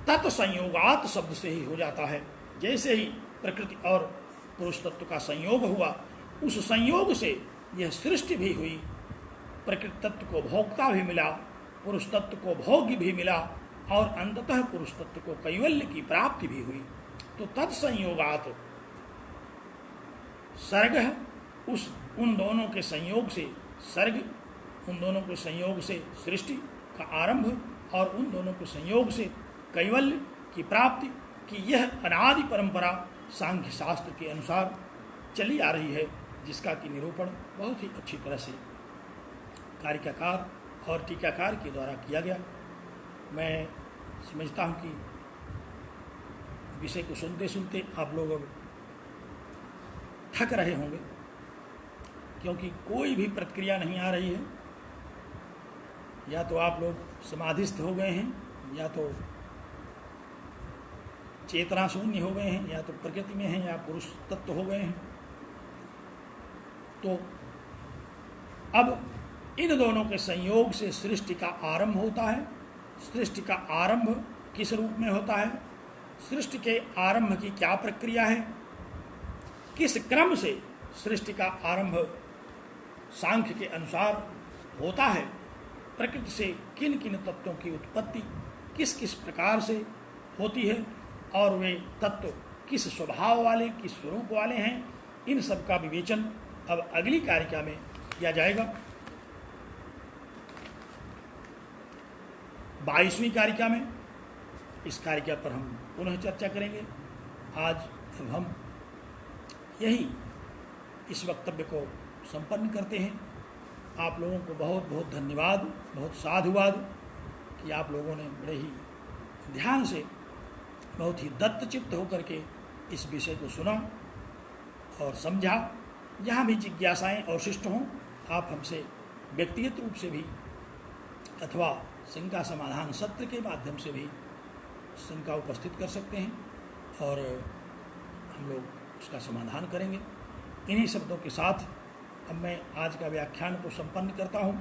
तत्संयोगात शब्द से ही हो जाता है। जैसे ही प्रकृति और पुरुष तत्व का संयोग हुआ, उस संयोग से यह सृष्टि भी हुई, प्रकृति तत्व को भोक्ता भी मिला, पुरुष तत्व को भोग्य भी मिला और अंततः पुरुष तत्व को कैवल्य की प्राप्ति भी हुई। तो तत्संयोगात सर्ग, उस उन दोनों के संयोग से सर्ग, उन दोनों के संयोग से सृष्टि का आरंभ और उन दोनों के संयोग से कैवल्य की प्राप्ति की यह अनादि परंपरा सांख्य शास्त्र के अनुसार चली आ रही है, जिसका कि निरूपण बहुत ही अच्छी तरह से कारिकाकार और टीकाकार के द्वारा किया गया। मैं समझता हूँ कि विषय को सुनते सुनते आप लोग अब थक रहे होंगे, क्योंकि कोई भी प्रतिक्रिया नहीं आ रही है। या तो आप लोग समाधिस्थ हो गए हैं, या तो चेतना शून्य हो गए हैं, या तो प्रकृति में हैं, या पुरुष तत्व हो गए हैं। तो अब इन दोनों के संयोग से सृष्टि का आरंभ होता है। सृष्टि का आरंभ किस रूप में होता है, सृष्टि के आरंभ की क्या प्रक्रिया है, किस क्रम से सृष्टि का आरंभ सांख्य के अनुसार होता है, प्रकृति से किन किन तत्वों की उत्पत्ति किस किस प्रकार से होती है और वे तत्व किस स्वभाव वाले, किस स्वरूप वाले हैं, इन सब का विवेचन अब अगली कारिका में किया जाएगा। 22वीं कारिका में इस कारिका पर हम पुनः चर्चा करेंगे। आज अब हम यही इस वक्तव्य को संपन्न करते हैं। आप लोगों को बहुत बहुत धन्यवाद, बहुत साधुवाद कि आप लोगों ने बड़े ही ध्यान से, बहुत ही दत्तचित्त होकर के इस विषय को सुना और समझा। जहाँ भी जिज्ञासाएं अवशिष्ट हों, आप हमसे व्यक्तिगत रूप से भी अथवा शंका समाधान सत्र के माध्यम से भी शंका उपस्थित कर सकते हैं और हम लोग उसका समाधान करेंगे। इन्हीं शब्दों के साथ अब मैं आज का व्याख्यान को संपन्न करता हूँ।